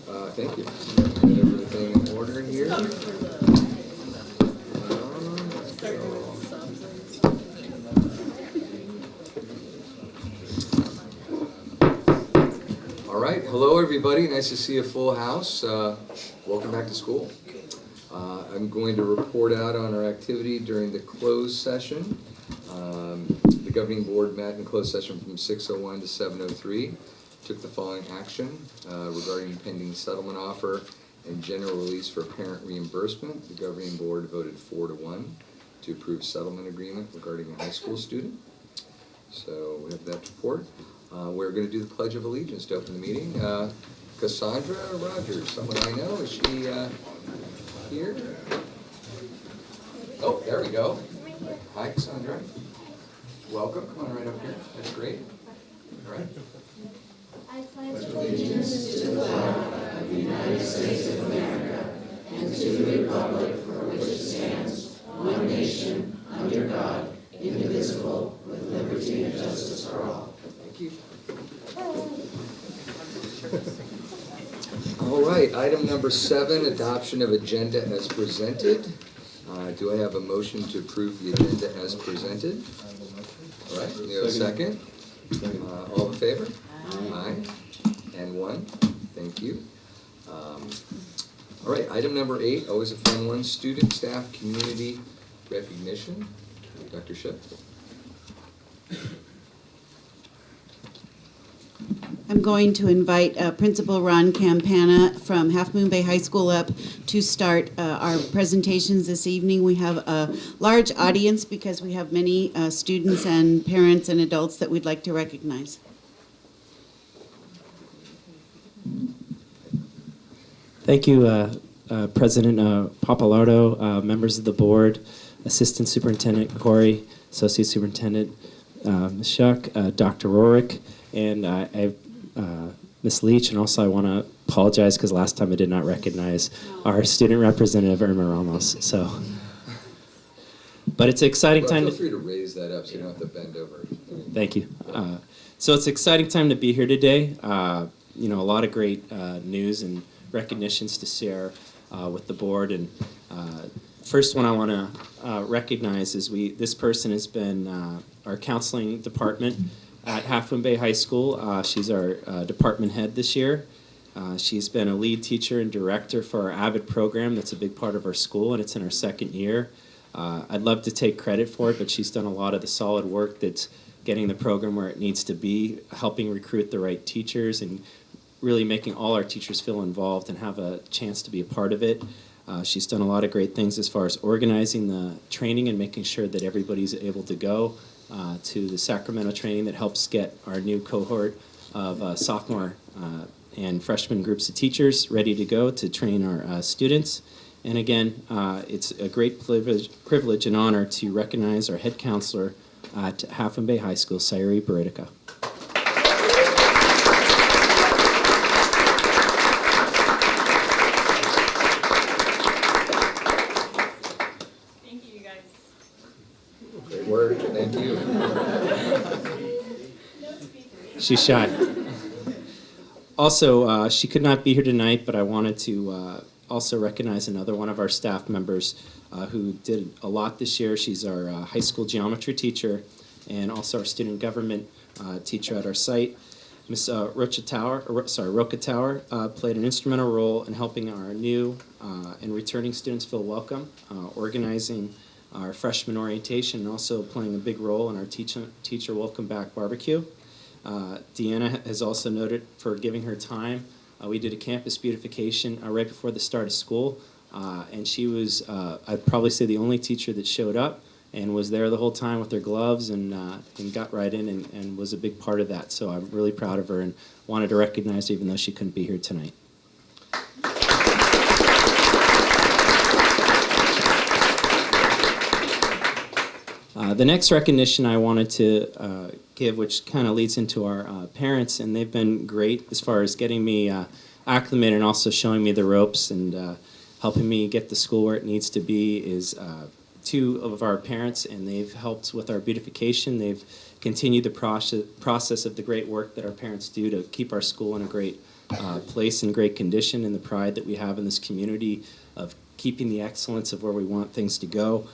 Thank you. Get everything in order here. All right. Hello, everybody. Nice to see a full house. Welcome back to school. I'm going to report out on our activity during the closed session. The governing board met in closed session from 6:01 to 7:03. Took the following action regarding pending settlement offer and general release for parent reimbursement. The governing board voted 4-1 to approve settlement agreement regarding a high school student. So we have that report. We're going to do the Pledge of Allegiance to open the meeting. Cassandra Rogers, someone I know, is she here? Oh, there we go. Hi, Cassandra. Welcome. Come on right up here. That's great. All right. I pledge allegiance to the flag of the United States of America and to the republic for which it stands, one nation, under God, indivisible, with liberty and justice for all. Thank you. All right, item number 7, adoption of agenda as presented. Do I have a motion to approve the agenda as presented? All right, you have a second? All in favor? Aye. And 1. Thank you. All right, item number 8, always a fun one, student, staff, community recognition. Dr. Shipp. I'm going to invite Principal Ron Campana from Half Moon Bay High School up to start our presentations this evening. We have a large audience because we have many students and parents and adults that we'd like to recognize. Thank you, President Papalardo, members of the board, Assistant Superintendent Corey, Associate Superintendent Ms. Shuck, Dr. Rorick, and Ms. Leach, and also I want to apologize because last time I did not recognize our student representative, Irma Ramos. So, but it's an exciting time. Feel free to raise that up so you don't have to bend over. Thank you. So it's an exciting time to be here today. You know, a lot of great news and recognitions to share with the board. And first one I want to recognize is this person has been our counseling department at Half Moon Bay High School. She's our department head this year. She's been a lead teacher and director for our AVID program. That's a big part of our school, and it's in our 2nd year. I'd love to take credit for it, but she's done a lot of the solid work that's getting the program where it needs to be, helping recruit the right teachers, and really making all our teachers feel involved and have a chance to be a part of it. She's done a lot of great things as far as organizing the training and making sure that everybody's able to go to the Sacramento training that helps get our new cohort of sophomore and freshman groups of teachers ready to go to train our students. And again, it's a great privilege and honor to recognize our head counselor at Half Moon Bay High School, Sayuri Baritica. Great work. Thank you. She's shy. Also, she could not be here tonight, but I wanted to also recognize another one of our staff members who did a lot this year. She's our high school geometry teacher and also our student government teacher at our site. Ms. Rocha Tower played an instrumental role in helping our new and returning students feel welcome, organizing our freshman orientation, and also playing a big role in our teacher welcome back barbecue. Deanna has also noted for giving her time. We did a campus beautification right before the start of school, and she was, I'd probably say, the only teacher that showed up and was there the whole time with her gloves and got right in and was a big part of that. So I'm really proud of her and wanted to recognize her even though she couldn't be here tonight. The next recognition I wanted to give, which kind of leads into our parents, and they've been great as far as getting me acclimated and also showing me the ropes and helping me get the school where it needs to be, is 2 of our parents, and they've helped with our beautification. They've continued the process of the great work that our parents do to keep our school in a great place in great condition, and the pride that we have in this community of keeping the excellence of where we want things to go.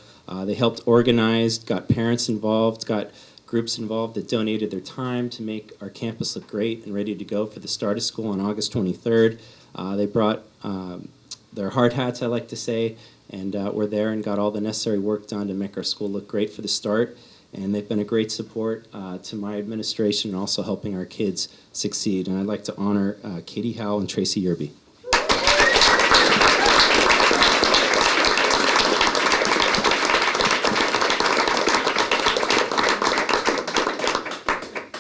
They helped organize, got parents involved, got groups involved that donated their time to make our campus look great and ready to go for the start of school on August 23rd. They brought their hard hats, I like to say, and were there and got all the necessary work done to make our school look great for the start. And they've been a great support to my administration and also helping our kids succeed. And I'd like to honor Katie Howell and Tracy Yerby.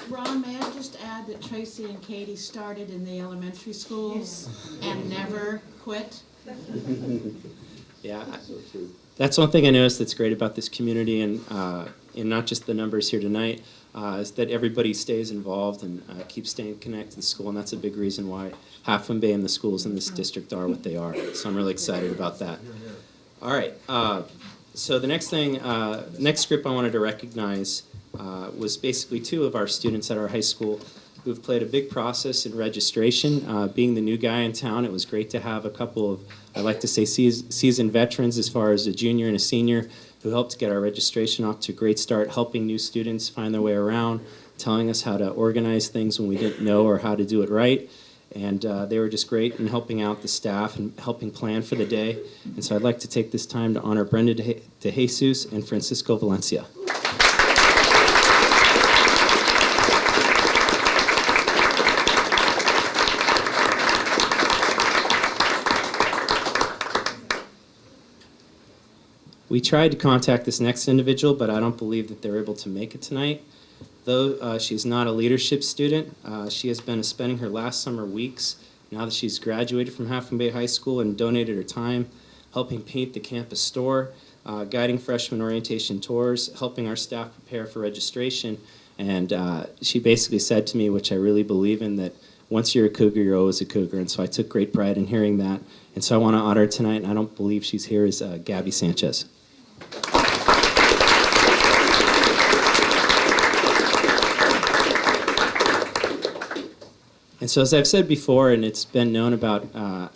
Ron, may I just add that Tracy and Katie started in the elementary schools and never quit? Yeah, that's one thing I noticed that's great about this community, and not just the numbers here tonight, is that everybody stays involved and keeps staying connected to the school, and that's a big reason why Half Moon Bay and the schools in this district are what they are. So I'm really excited about that. All right, so the next thing, next group I wanted to recognize was basically two of our students at our high school who've played a big process in registration. Being the new guy in town, it was great to have a couple of, I like to say, seasoned veterans as far as a junior and a senior who helped get our registration off to a great start, helping new students find their way around, telling us how to organize things when we didn't know or how to do it right. And they were just great in helping out the staff and helping plan for the day. And so I'd like to take this time to honor Brenda De Jesus and Francisco Valencia. We tried to contact this next individual, but I don't believe that they're able to make it tonight. Though she's not a leadership student, she has been spending her last summer weeks, now that she's graduated from Half Moon Bay High School, and donated her time helping paint the campus store, guiding freshman orientation tours, helping our staff prepare for registration. And she basically said to me, which I really believe in, that once you're a Cougar, you're always a Cougar. And so I took great pride in hearing that. And so I want to honor her tonight, and I don't believe she's here, is Gabby Sanchez. And so as I've said before, and it's been known about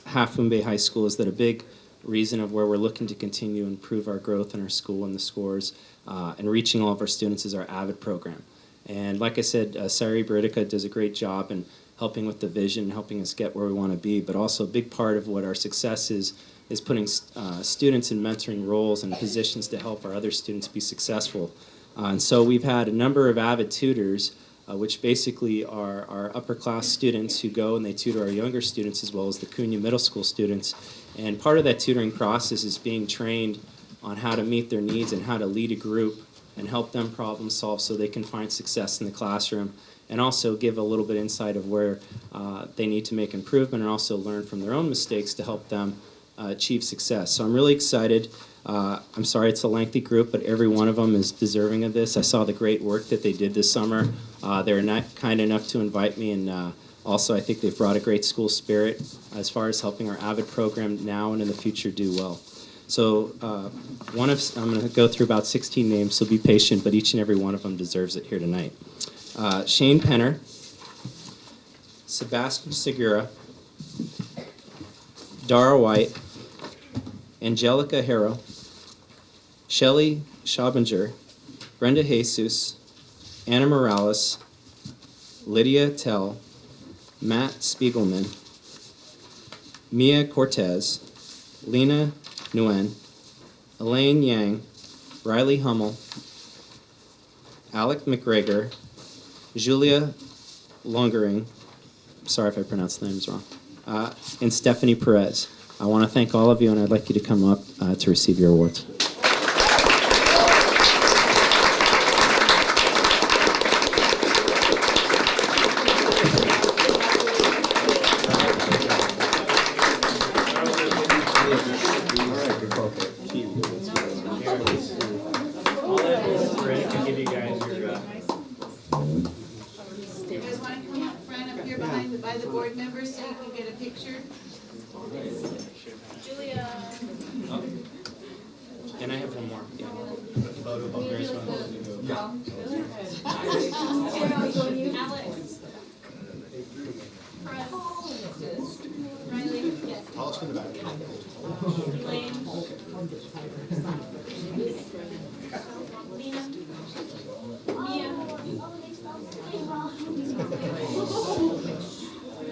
Half Moon Bay High School, is that a big reason of where we're looking to continue and improve our growth in our school and the scores and reaching all of our students is our AVID program. And like I said, Sari Beridica does a great job in helping with the vision, helping us get where we want to be, but also a big part of what our success is putting students in mentoring roles and positions to help our other students be successful. And so we've had a number of AVID tutors, which basically are our upper class students who go and they tutor our younger students as well as the Cunha Middle School students. And part of that tutoring process is being trained on how to meet their needs and how to lead a group and help them problem solve so they can find success in the classroom, and also give a little bit insight of where they need to make improvement and also learn from their own mistakes to help them achieve success. So I'm really excited. I'm sorry it's a lengthy group, but every one of them is deserving of this. I saw the great work that they did this summer. They were not kind enough to invite me, and also I think they've brought a great school spirit as far as helping our AVID program now and in the future do well. So I'm going to go through about 16 names, so be patient, but each and every one of them deserves it here tonight. Shane Penner, Sebastian Segura, Dara White, Angelica Harrow, Shelley Schabinger, Brenda Jesus, Anna Morales, Lydia Tell, Matt Spiegelman, Mia Cortez, Lena Nguyen, Elaine Yang, Riley Hummel, Alec McGregor, Julia Longering, sorry if I pronounced the names wrong, and Stephanie Perez. I want to thank all of you, and I'd like you to come up to receive your awards. You guys want to come up front up here by the board members so you can get a picture? Julia.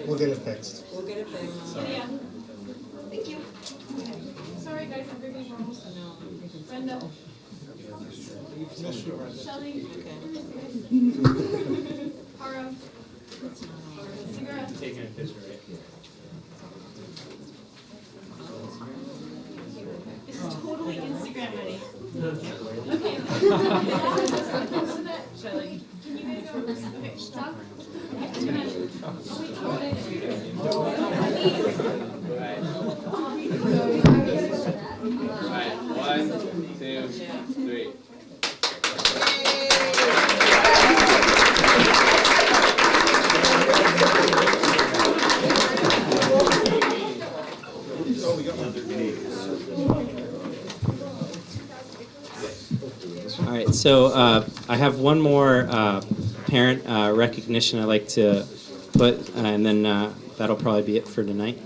We'll get it fixed. Thank you. Sorry guys, I'm bringing home. Brenda. Shelly. Hara. Cigarette. Taking a picture, right? It's totally Instagram ready. Okay. Shelly. Can you guys go? Okay, stop. Alright, 1, 2, 3. All right, so I have one more parent recognition I'd like to put, and then that'll probably be it for tonight.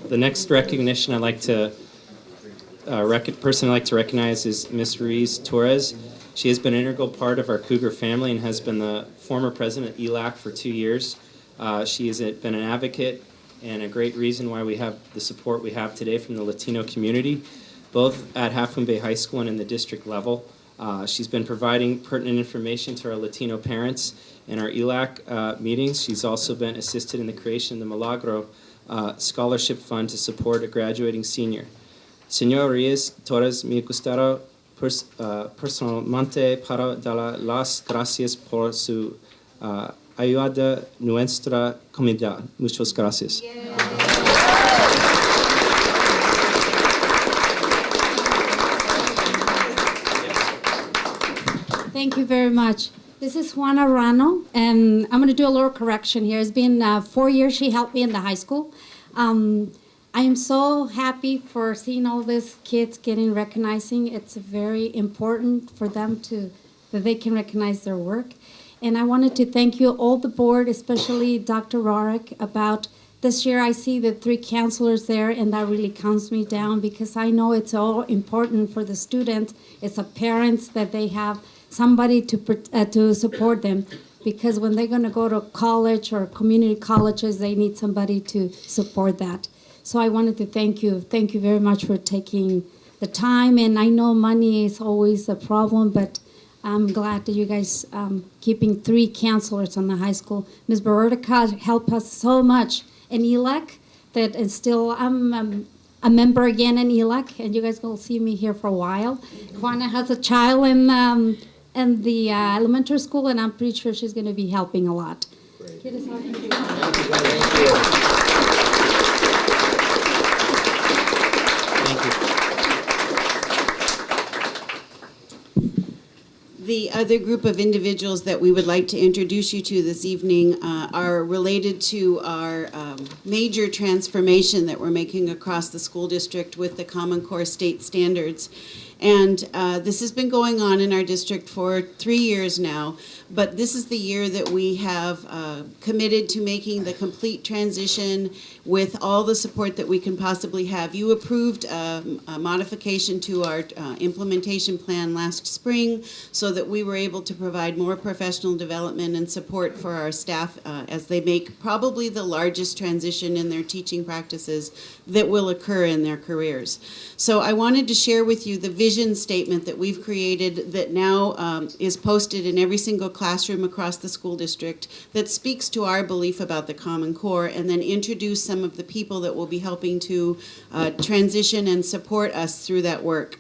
The next recognition I'd like to person I'd like to recognize is Miss Ruiz Torres. She has been an integral part of our Cougar family and has been the former president of ELAC for 2 years. She has been an advocate and a great reason why we have the support we have today from the Latino community, both at Half Moon Bay High School and in the district level. She's been providing pertinent information to our Latino parents in our ELAC meetings. She's also been assisted in the creation of the Milagro Scholarship Fund to support a graduating senior. Señor Ruiz Torres, me gustaría personalmente para dar las gracias por su ayuda a nuestra comunidad. Muchas gracias. Thank you very much. This is Juana Rano, and I'm going to do a little correction here. It's been 4 years she helped me in the high school. I am so happy for seeing all these kids getting recognizing. It's very important for them that they can recognize their work. And I wanted to thank you, all the board, especially Dr. Rorick, about this year. I see the 3 counselors there, and that really calms me down because I know it's all important for the students. It's the parents that they have somebody to support them, because when they're going to go to college or community colleges, they need somebody to support that. So I wanted to thank you. Thank you very much for taking the time. And I know money is always a problem, but I'm glad that you guys keeping 3 counselors on the high school. Ms. Barotica helped us so much in ELAC that is still, I'm a member again in ELAC, and you guys will see me here for a while. Juana has a child in the elementary school, and I'm pretty sure she's going to be helping a lot. Great. Thank you. The other group of individuals that we would like to introduce you to this evening are related to our major transformation that we're making across the school district with the Common Core state standards. And this has been going on in our district for 3 years now, but this is the year that we have committed to making the complete transition with all the support that we can possibly have. You approved a modification to our implementation plan last spring so that we were able to provide more professional development and support for our staff as they make probably the largest transition in their teaching practices that will occur in their careers. So I wanted to share with you the vision statement that we've created that now is posted in every single classroom across the school district that speaks to our belief about the Common Core, and then introduce some of the people that will be helping to transition and support us through that work.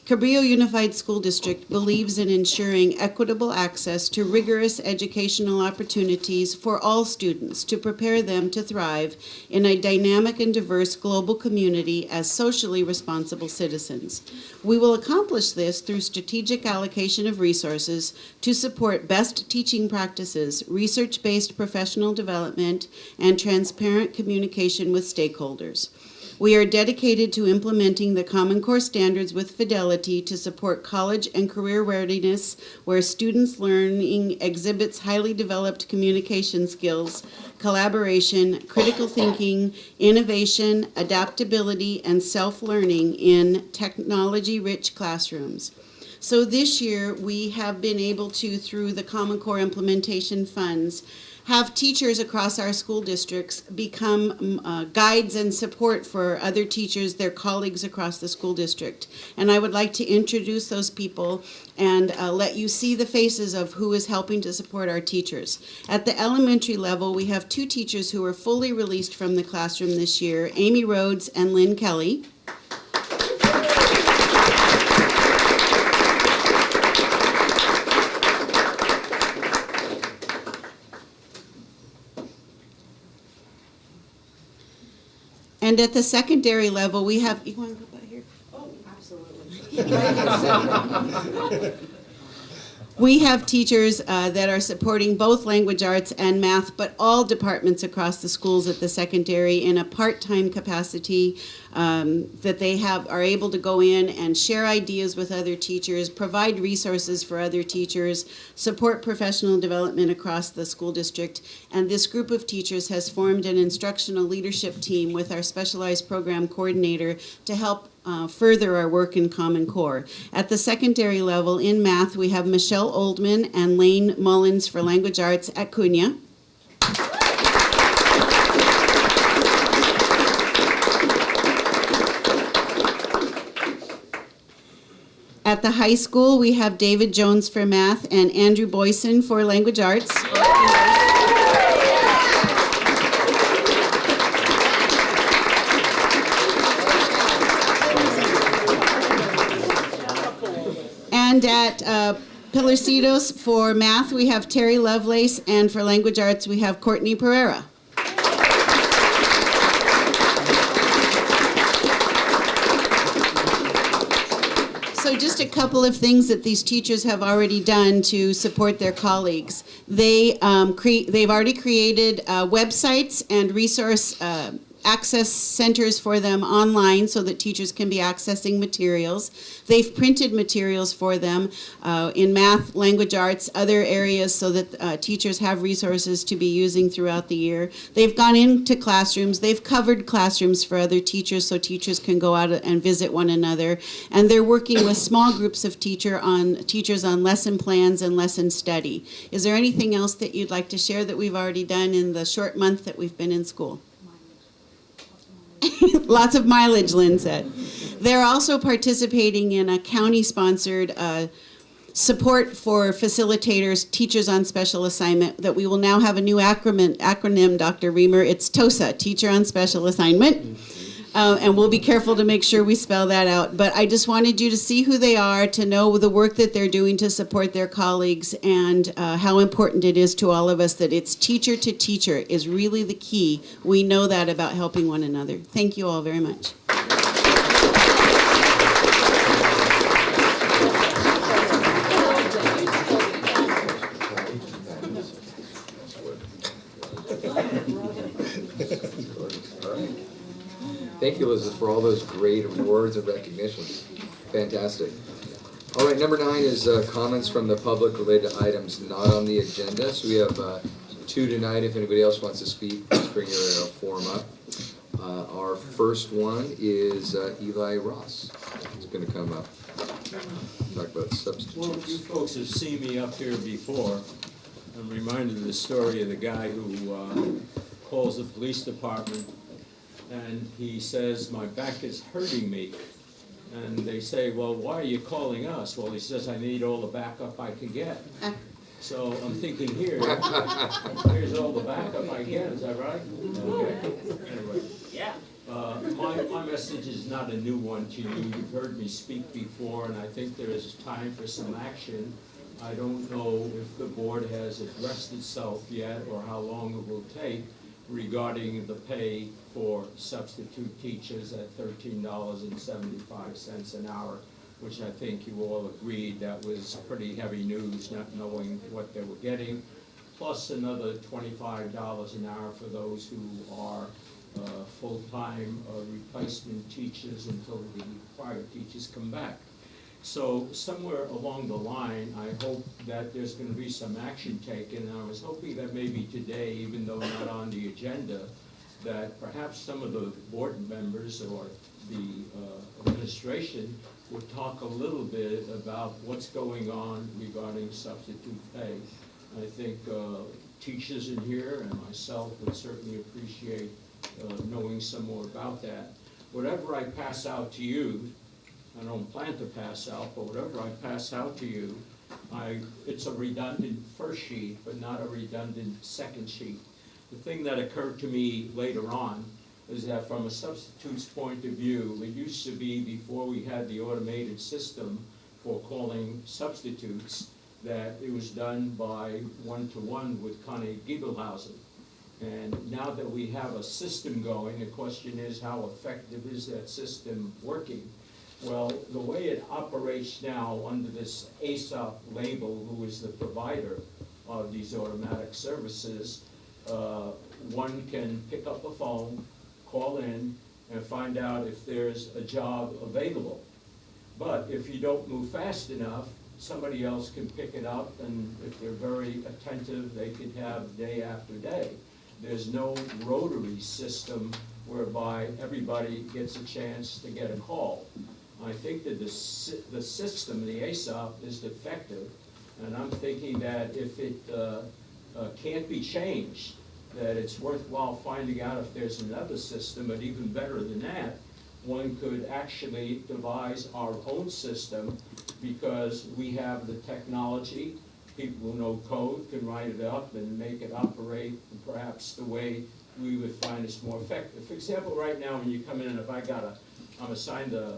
Cabrillo Unified School District believes in ensuring equitable access to rigorous educational opportunities for all students to prepare them to thrive in a dynamic and diverse global community as socially responsible citizens. We will accomplish this through strategic allocation of resources to support best teaching practices, research-based professional development, and transparent communication with stakeholders. We are dedicated to implementing the Common Core standards with fidelity to support college and career readiness, where students' learning exhibits highly developed communication skills, collaboration, critical thinking, innovation, adaptability, and self-learning in technology-rich classrooms. So this year, we have been able to, through the Common Core implementation funds, have teachers across our school districts become guides and support for other teachers, their colleagues across the school district. And I would like to introduce those people and let you see the faces of who is helping to support our teachers. At the elementary level, we have 2 teachers who are fully released from the classroom this year, Amy Rhodes and Lynn Kelly. And at the secondary level, we have, you want to go back here? Oh, absolutely. We have teachers that are supporting both language arts and math, but all departments across the schools at the secondary in a part-time capacity that they are able to go in and share ideas with other teachers, provide resources for other teachers, support professional development across the school district. And this group of teachers has formed an instructional leadership team with our specialized program coordinator to help further our work in Common Core. At the secondary level in math, we have Michelle Oldman and Lane Mullins for language arts at Cunha. At the high school, we have David Jones for math and Andrew Boyson for language arts. And at Pilarcitos for math, we have Terry Lovelace, and for language arts, we have Courtney Pereira. So just a couple of things that these teachers have already done to support their colleagues. They've already created websites and resource access centers for them online so that teachers can be accessing materials. They've printed materials for them in math, language arts, other areas so that teachers have resources to be using throughout the year. They've gone into classrooms. They've covered classrooms for other teachers so teachers can go out and visit one another. And they're working with small groups of teachers on lesson plans and lesson study. Is there anything else that you'd like to share that we've already done in the short month that we've been in school? Lots of mileage, Lynn said. They're also participating in a county-sponsored support for facilitators, teachers on special assignment, that we will now have a new acronym, Dr. Reamer. It's TOSA, Teacher on Special Assignment. And we'll be careful to make sure we spell that out. But I just wanted you to see who they are, to know the work that they're doing to support their colleagues, and how important it is to all of us that it's teacher to teacher is really the key. We know that about helping one another. Thank you all very much. Thank you, Elizabeth, for all those great awards and recognitions. Fantastic. All right, number 9 is comments from the public related to items not on the agenda. So we have 2 tonight. If anybody else wants to speak, please bring your form up. Our first one is Eli Ross. He's going to come up talk about substitutes. Well, you folks have seen me up here before. I'm reminded of the story of the guy who calls the police department and he says, "My back is hurting me." And they say, "Well, why are you calling us?" Well, he says, "I need all the backup I can get." So I'm thinking here's all the backup I get. Is that right? Okay. Anyway. Yeah. My message is not a new one to you. You've heard me speak before, and I think there is time for some action. I don't know if the board has addressed itself yet or how long it will take regarding the pay for substitute teachers at $13.75 an hour, which I think you all agreed that was pretty heavy news, not knowing what they were getting, plus another $25 an hour for those who are full-time replacement teachers until the required teachers come back. So somewhere along the line, I hope that there's going to be some action taken. And I was hoping that maybe today, even though not on the agenda, that perhaps some of the board members or the administration would talk a little bit about what's going on regarding substitute pay. I think teachers in here and myself would certainly appreciate knowing some more about that. Whatever I pass out to you, I don't plan to pass out, but whatever I pass out to you, it's a redundant first sheet, but not a redundant second sheet. The thing that occurred to me later on is that from a substitute's point of view, it used to be before we had the automated system for calling substitutes, that it was done by one-to-one with Connie Giebelhausen. And now that we have a system going, the question is how effective is that system working? Well, the way it operates now under this ASOP label, who is the provider of these automatic services, one can pick up a phone, call in, and find out if there's a job available. But if you don't move fast enough, somebody else can pick it up, and if they're very attentive, they could have day after day. There's no rotary system whereby everybody gets a chance to get a call. I think that the system, the ASOP, is defective, and I'm thinking that if it can't be changed, that it's worthwhile finding out if there's another system, but even better than that, one could actually devise our own system, because we have the technology. People who know code can write it up and make it operate perhaps the way we would find is more effective. For example, right now when you come in, if I'm assigned a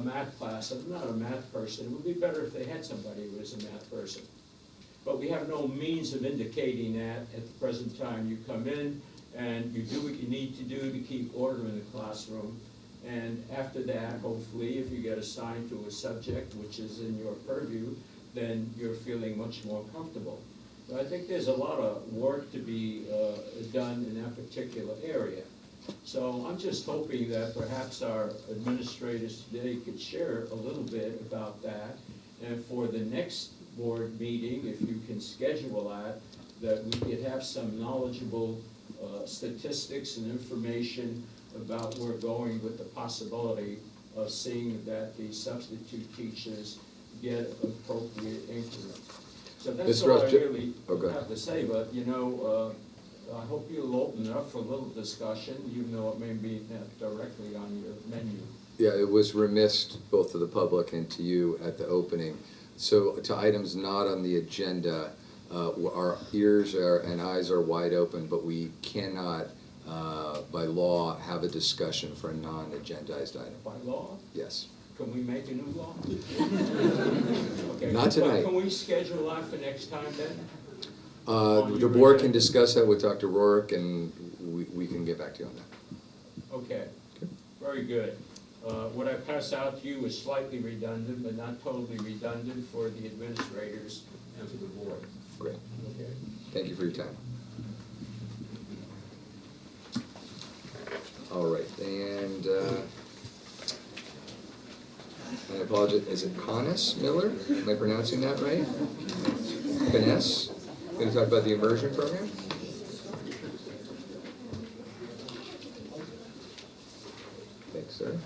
math class, I'm not a math person, it would be better if they had somebody who was a math person. But we have no means of indicating that at the present time. You come in and you do what you need to do to keep order in the classroom. And after that, hopefully, if you get assigned to a subject which is in your purview, then you're feeling much more comfortable. So I think there's a lot of work to be done in that particular area. So I'm just hoping that perhaps our administrators today could share a little bit about that. And for the next board meeting, if you can schedule that we could have some knowledgeable statistics and information about where we're going with the possibility of seeing that the substitute teachers get appropriate increment. So that's all I really have to say, but you know, I hope you'll open it up for a little discussion, even though it may be not directly on your menu. Yeah, it was remiss both to the public and to you at the opening. So to items not on the agenda, our ears and eyes are wide open, but we cannot, by law, have a discussion for a non-agendized item. By law? Yes. Can we make a new law? Okay. Not tonight. Can we schedule that for next time then? The board can discuss that with Dr. Rourke, and we can get back to you on that. Okay. Very good. What I pass out to you is slightly redundant, but not totally redundant for the administrators and for the board. Great. Okay. Thank you for your time. All right, and I apologize, is it Connes Miller? Am I pronouncing that right? Connes? Going to talk about the immersion program? Thanks, sir.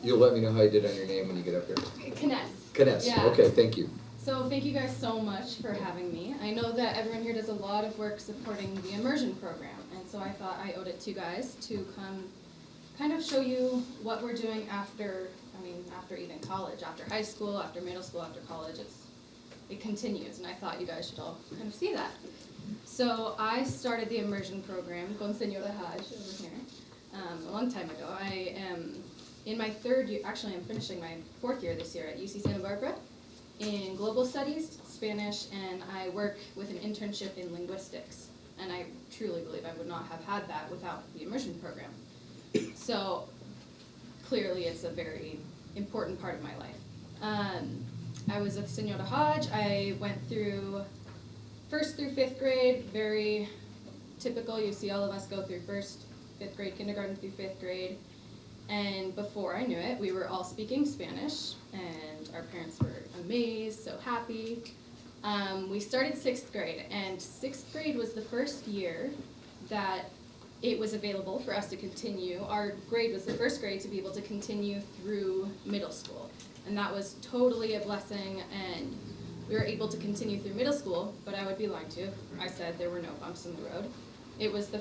You'll let me know how you did on your name when you get up here. Kness. Kness, Yeah. okay, thank you. So thank you guys so much for having me. I know that everyone here does a lot of work supporting the immersion program, and so I thought I owed it to you guys to come kind of show you what we're doing after even college, after high school, after middle school, after college. It continues, and I thought you guys should all kind of see that. So I started the immersion program, con Senora Haj over here, a long time ago. I am in my third year, actually I'm finishing my fourth year this year at UC Santa Barbara in global studies, Spanish, and I work with an internship in linguistics. And I truly believe I would not have had that without the immersion program. So clearly it's a very important part of my life. I was with Senora Hodge. I went through first through fifth grade, very typical. You see all of us go through first, fifth grade, kindergarten through fifth grade. And before I knew it, we were all speaking Spanish, and our parents were amazed, so happy. We started sixth grade, and sixth grade was the first year that it was available for us to continue. Our grade was the first grade to be able to continue through middle school. And that was totally a blessing, and we were able to continue through middle school, but I would be lying to you if I said there were no bumps in the road. We were the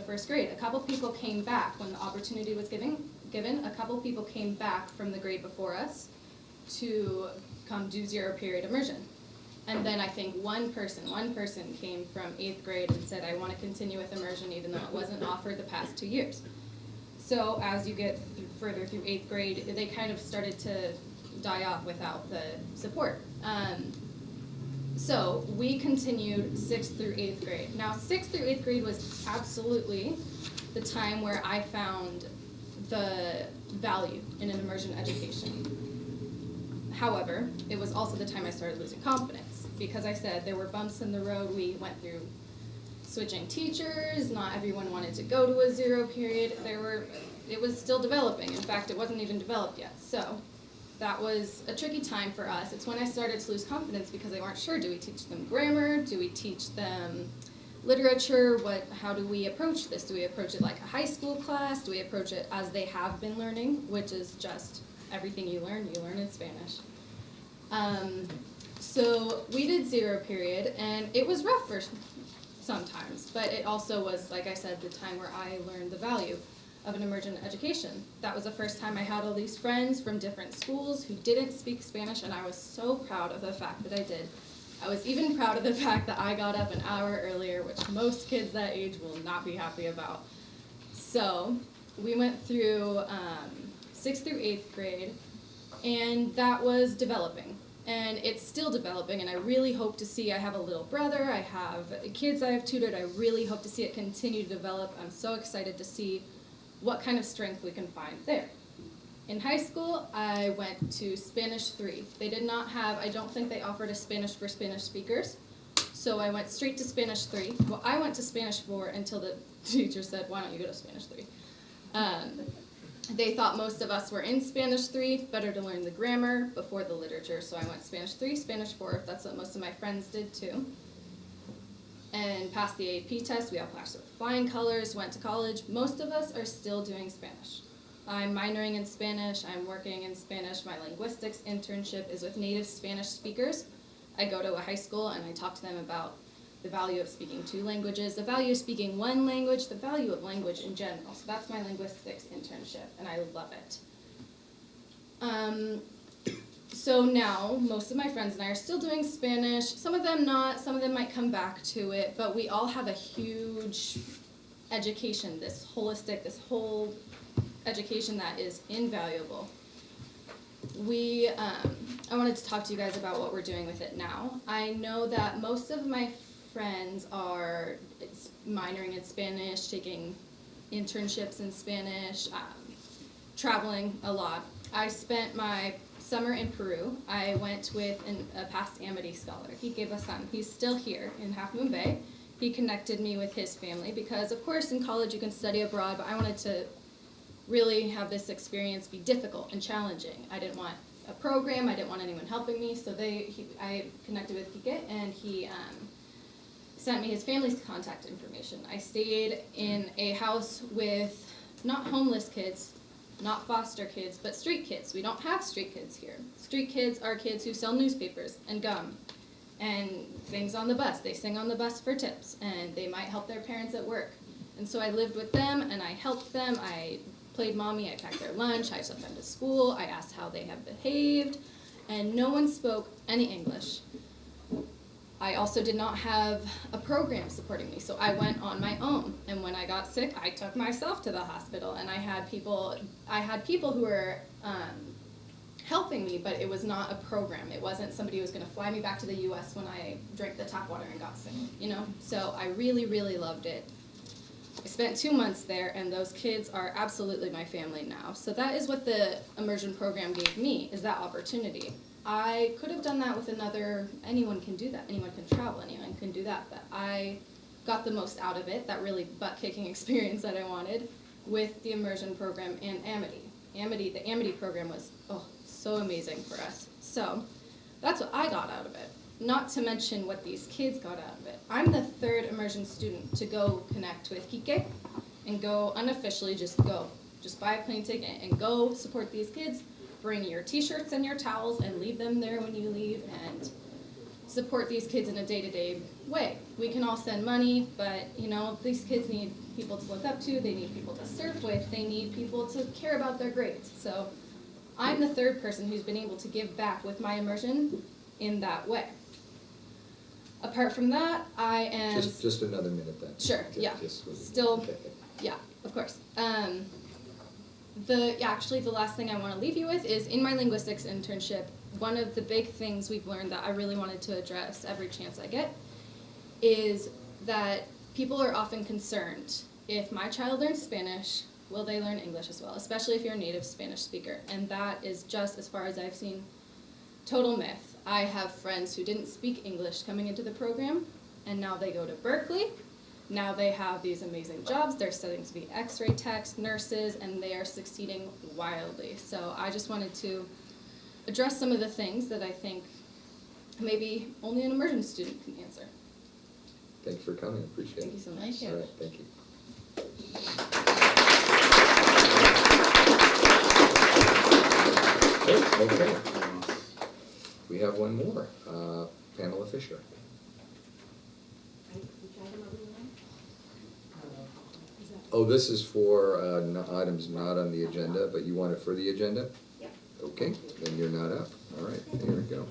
first grade. A couple people came back when the opportunity was given. A couple people came back from the grade before us to come do 0 period immersion. And then I think one person came from 8th grade and said, I want to continue with immersion even though it wasn't offered the past 2 years. So as you get further through 8th grade, they kind of started to die off without the support. So we continued 6th through 8th grade. Now 6th through 8th grade was absolutely the time where I found the value in an immersion education. However, it was also the time I started losing confidence because I said there were bumps in the road. We went through switching teachers. Not everyone wanted to go to a 0 period. It was still developing. In fact, it wasn't even developed yet. So that was a tricky time for us. It's when I started to lose confidence because they weren't sure. Do we teach them grammar? Do we teach them literature? How do we approach this? Do we approach it like a high school class? Do we approach it as they have been learning, which is just everything you learn in Spanish. So we did 0 period, and it was rough for sometimes, but it also was, like I said, the time where I learned the value of an immersion education. That was the first time I had all these friends from different schools who didn't speak Spanish, and I was so proud of the fact that I did. I was even proud of the fact that I got up an hour earlier, which most kids that age will not be happy about. So we went through 6th through 8th grade, and that was developing. And it's still developing, and I really hope to see, I have a little brother, I have kids I have tutored, I really hope to see it continue to develop. I'm so excited to see what kind of strength we can find there. In high school, I went to Spanish 3. They did not have, I don't think they offered a Spanish for Spanish speakers, so I went straight to Spanish 3. Well, I went to Spanish 4 until the teacher said, why don't you go to Spanish 3? They thought most of us were in Spanish 3, better to learn the grammar before the literature, so I went Spanish 3, Spanish 4, that's what most of my friends did too. And passed the AP test, we all passed with flying colors, went to college. Most of us are still doing Spanish. I'm minoring in Spanish, I'm working in Spanish, my linguistics internship is with native Spanish speakers. I go to a high school and I talk to them about the value of speaking 2 languages, the value of speaking 1 language, the value of language in general. So that's my linguistics internship, and I love it. So now, most of my friends and I are still doing Spanish. Some of them not, some of them might come back to it, but we all have a huge education, this whole education that is invaluable. I wanted to talk to you guys about what we're doing with it now. I know that most of my friends are minoring in Spanish, taking internships in Spanish, traveling a lot. I spent my summer in Peru. I went with a past Amity scholar. He gave a son. He's still here in Half Moon Bay. He connected me with his family because, of course, in college you can study abroad, but I wanted to really have this experience be difficult and challenging. I didn't want a program. I didn't want anyone helping me, so I connected with Kike, and he sent me his family's contact information. I stayed in a house with not homeless kids, not foster kids, but street kids. We don't have street kids here. Street kids are kids who sell newspapers and gum and things on the bus. They sing on the bus for tips, and they might help their parents at work. And so I lived with them, and I helped them. I played mommy, I packed their lunch, I took them to school, I asked how they have behaved, and no one spoke any English. I also did not have a program supporting me, so I went on my own. And when I got sick, I took myself to the hospital, and I had people who were helping me, but it was not a program. It wasn't somebody who was going to fly me back to the U.S. when I drank the tap water and got sick, you know? So I really, really loved it. I spent 2 months there, and those kids are absolutely my family now. So that is what the immersion program gave me, is that opportunity. I could have done that with anyone can do that, anyone can travel, anyone can do that, but I got the most out of it, that really butt-kicking experience that I wanted, with the immersion program and Amity. The Amity program was, so amazing for us. So that's what I got out of it, not to mention what these kids got out of it. I'm the 3rd immersion student to go connect with Kike and go unofficially, just buy a plane ticket and go support these kids, bring your t-shirts and your towels and leave them there when you leave, and support these kids in a day-to-day way. We can all send money, but these kids need people to look up to, they need people to surf with, they need people to care about their grades. So I'm the 3rd person who's been able to give back with my immersion in that way. Apart from that, I am... Just another minute then. Sure, yeah. Still, okay. yeah, of course. Actually, the last thing I want to leave you with is, in my linguistics internship, one of the big things we've learned that I really wanted to address every chance I get is that people are often concerned, if my child learns Spanish, will they learn English as well, especially if you're a native Spanish speaker. And that is just, as far as I've seen, total myth. I have friends who didn't speak English coming into the program, and now they go to Berkeley. Now they have these amazing jobs. They're studying to be x-ray techs, nurses, and they are succeeding wildly. So I just wanted to address some of the things that I think maybe only an immersion student can answer. Thanks for coming, appreciate it. Thank you so much. Thank you. All right, thank you. Okay. We have one more, Pamela Fisher. Oh, this is for items not on the agenda, but you want it for the agenda? Yeah. Okay, then you're not up. All right, there we go.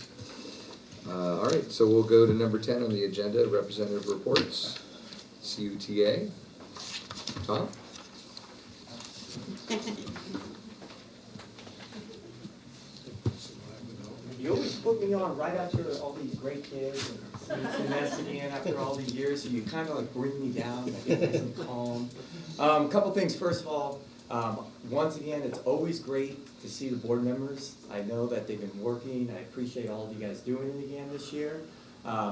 All right, so we'll go to number 10 on the agenda, representative reports. CUTA. Tom? You always put me on right after all these great kids and mess again after all these years, so you kind of like bring me down, like nice and calm. A couple things. First of all, once again, it's always great to see the board members. I know that they've been working. I appreciate all of you guys doing it again this year.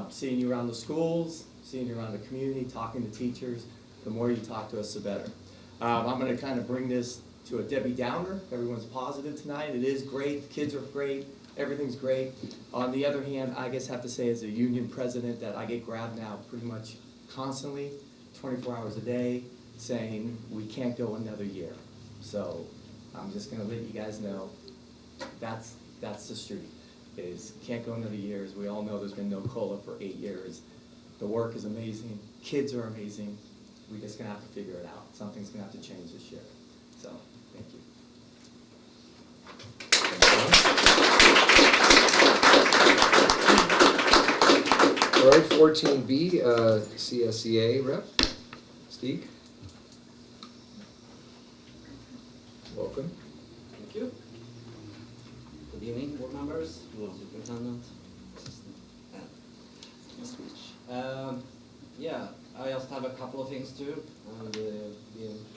Seeing you around the schools, seeing you around the community, talking to teachers. The more you talk to us, the better. I'm going to kind of bring this to a Debbie Downer. Everyone's positive tonight. It is great. The kids are great. Everything's great. On the other hand, I guess I have to say as a union president that I get grabbed now pretty much constantly, 24 hours a day, saying we can't go another year. So I'm just going to let you guys know that's the street. Is can't go another year. As we all know, there's been no COLA for 8 years. The work is amazing. Kids are amazing. We're just going to have to figure it out. Something's going to have to change this year. So, thank you. All right, 14B, CSEA rep, Steve. Welcome. Thank you. Good evening, board members, superintendent, assistant, and speech. Yeah, I just have a couple of things too, and it's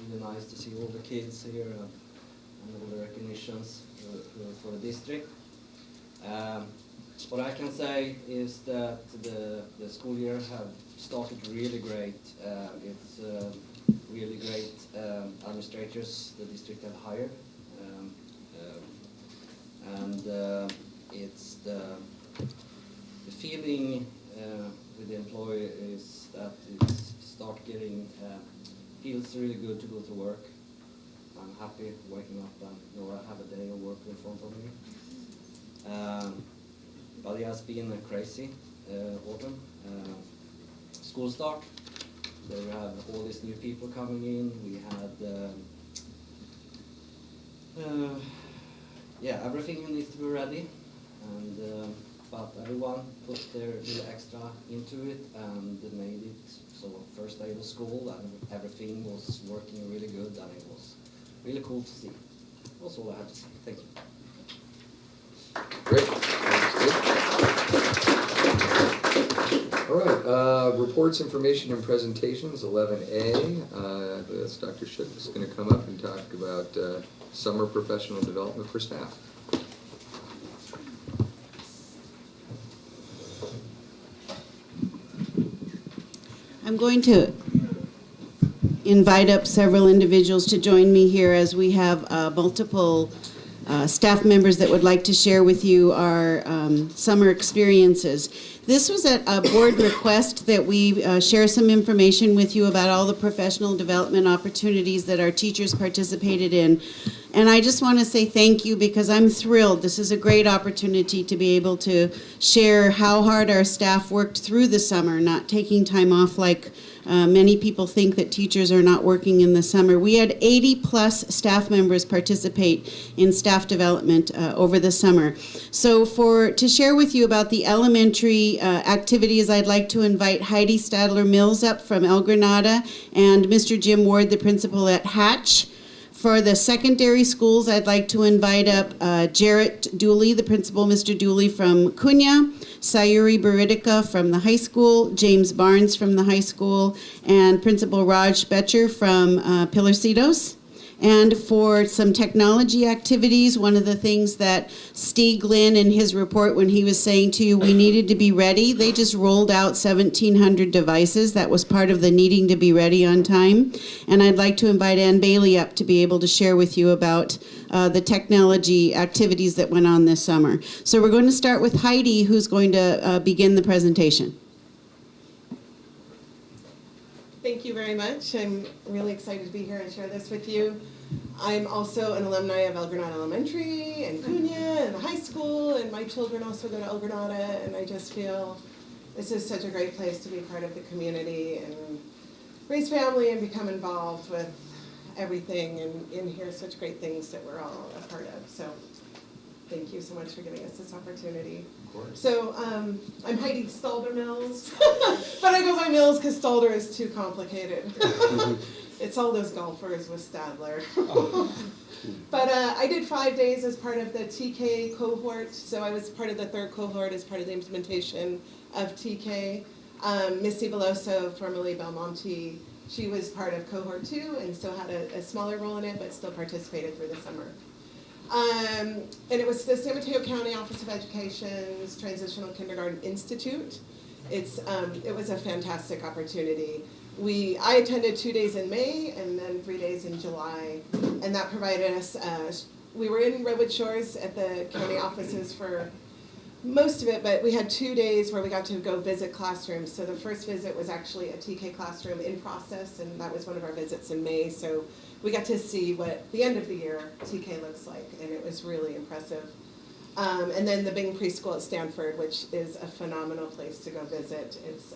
really nice to see all the kids here and all the recognitions for the district. What I can say is that the school year have started really great. It's really great administrators the district have hired. It's the feeling with the employee is that it's start getting feels really good to go to work. I'm happy waking up and know I have a day of work in front of me. But it has been a crazy autumn. School start. So we have all these new people coming in. We had everything needs to be ready, and but everyone put their little extra into it and made it. So first day of school, and everything was working really good, and it was really cool to see. That's all I have to say. Thank you. Great. All right, reports, information, and presentations, 11A. That's Dr. Shook is going to come up and talk about summer professional development for staff. I'm going to invite up several individuals to join me here as we have multiple staff members that would like to share with you our summer experiences. This was at a board request that we share some information with you about all the professional development opportunities that our teachers participated in. And I just want to say thank you because I'm thrilled. This is a great opportunity to be able to share how hard our staff worked through the summer, not taking time off like many people think that teachers are not working in the summer. We had 80+ staff members participate in staff development over the summer. So to share with you about the elementary activities, I'd like to invite Heidi Stadler-Mills up from El Granada and Mr. Jim Ward, the principal at Hatch. For the secondary schools, I'd like to invite up Jarrett Dooley, the principal, Mr. Dooley from Cunha, Sayuri Buridica from the high school, James Barnes from the high school, and Principal Raj Betcher from Pilarcitos. And for some technology activities, one of the things that Stieg Lynn in his report when he was saying to you we needed to be ready, they just rolled out 1,700 devices. That was part of the needing to be ready on time. And I'd like to invite Ann Bailey up to be able to share with you about the technology activities that went on this summer. So we're going to start with Heidi, who's going to begin the presentation. Thank you very much. I'm really excited to be here and share this with you. I'm also an alumni of El Granada Elementary and Cunha and the high school, and my children also go to El Granada, and I just feel this is such a great place to be part of the community and raise family and become involved with everything and hear such great things that we're all a part of. So thank you so much for giving us this opportunity. Of course. So I'm Heidi Stadler-Mills, but I go by Mills because Stadler is too complicated. It's all those golfers with Stadler. But I did 5 days as part of the TK cohort, so I was part of the third cohort as part of the implementation of TK. Missy Veloso, formerly Belmonte, she was part of cohort 2 and still had a smaller role in it, but still participated through the summer. And it was the San Mateo County Office of Education's Transitional Kindergarten Institute. It was a fantastic opportunity. I attended 2 days in May and then 3 days in July, and that provided us, we were in Redwood Shores at the county offices for most of it, but we had 2 days where we got to go visit classrooms. So the first visit was actually a TK classroom in process, and that was one of our visits in May. So we got to see what the end of the year TK looks like, and it was really impressive. And then the Bing Preschool at Stanford, which is a phenomenal place to go visit. It's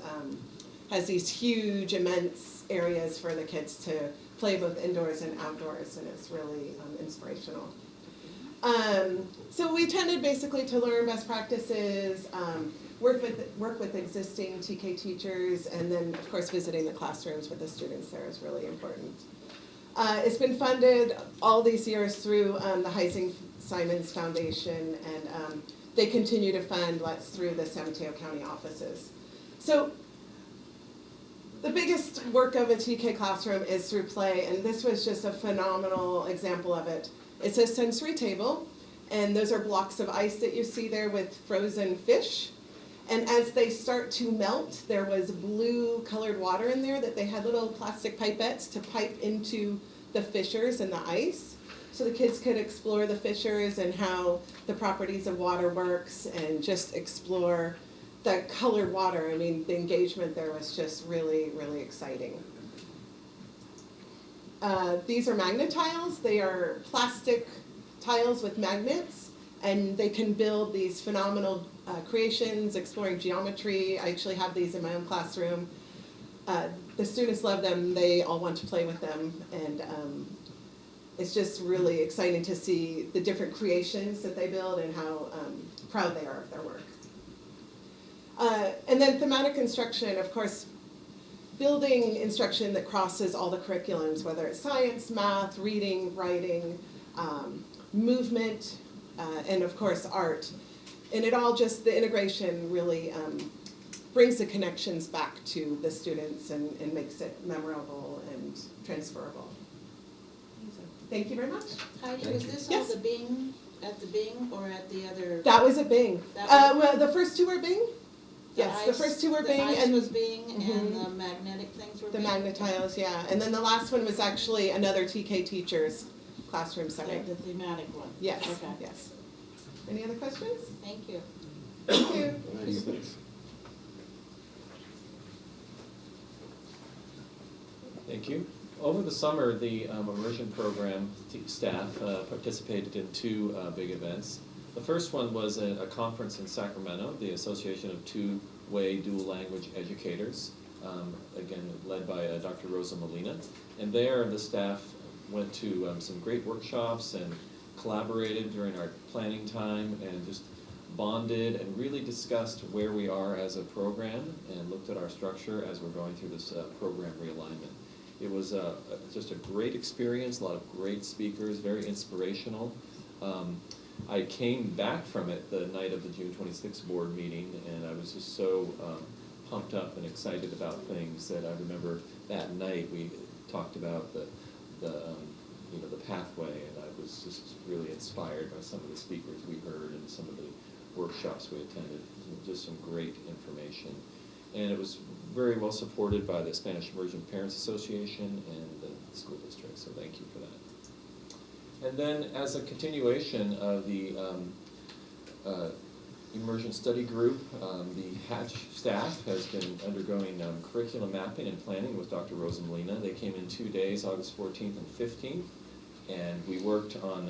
has these huge, immense areas for the kids to play both indoors and outdoors, and it's really inspirational. So we attended basically to learn best practices, work with existing TK teachers, and then of course visiting the classrooms with the students there is really important. It's been funded all these years through the Heising Simons Foundation, and they continue to fund through the San Mateo County offices. So the biggest work of a TK classroom is through play, and this was just a phenomenal example of it. It's a sensory table, and those are blocks of ice that you see there with frozen fish. And as they start to melt, there was blue colored water in there that they had little plastic pipettes to pipe into the fissures in the ice. So the kids could explore the fissures and how the properties of water works and just explore the colored water. I mean, the engagement there was just really, really exciting. These are magnet tiles. They are plastic tiles with magnets, and they can build these phenomenal creations, exploring geometry. I actually have these in my own classroom. The students love them. They all want to play with them, and it's just really exciting to see the different creations that they build and how proud they are of their work. And then thematic instruction, of course, building instruction that crosses all the curriculums, whether it's science, math, reading, writing, movement, and of course art. And it all just, the integration really brings the connections back to the students and makes it memorable and transferable. So, thank you very much. Heidi, was this all the Bing, at the Bing or at the other? That was at Bing. Well, the first two were Bing. Yes, the first two were Bing, The ice and was Bing, and Mhm. the magnetic things were the Bing. magnetiles, yeah. And then the last one was actually another TK teacher's classroom Yeah, setting. the thematic one. Yes, Okay. yes. Any other questions? Thank you. Thank you. Thank you. Over the summer, the immersion program staff participated in two big events. The first one was a conference in Sacramento, the Association of Two-Way Dual Language Educators, again led by Dr. Rosa Molina. And there, the staff went to some great workshops and collaborated during our planning time and just bonded and really discussed where we are as a program and looked at our structure as we're going through this program realignment. It was just a great experience, a lot of great speakers, very inspirational. I came back from it the night of the June 26th board meeting, and I was just so pumped up and excited about things that I remember that night we talked about the pathway, and I was just really inspired by some of the speakers we heard and some of the workshops we attended. Just some great information. And it was very well supported by the Spanish Immersion Parents Association and the school district, so thank you for that. And then as a continuation of the Immersion Study Group, the Hatch staff has been undergoing curriculum mapping and planning with Dr. Rosa Molina. They came in 2 days, August 14th and 15th, and we worked on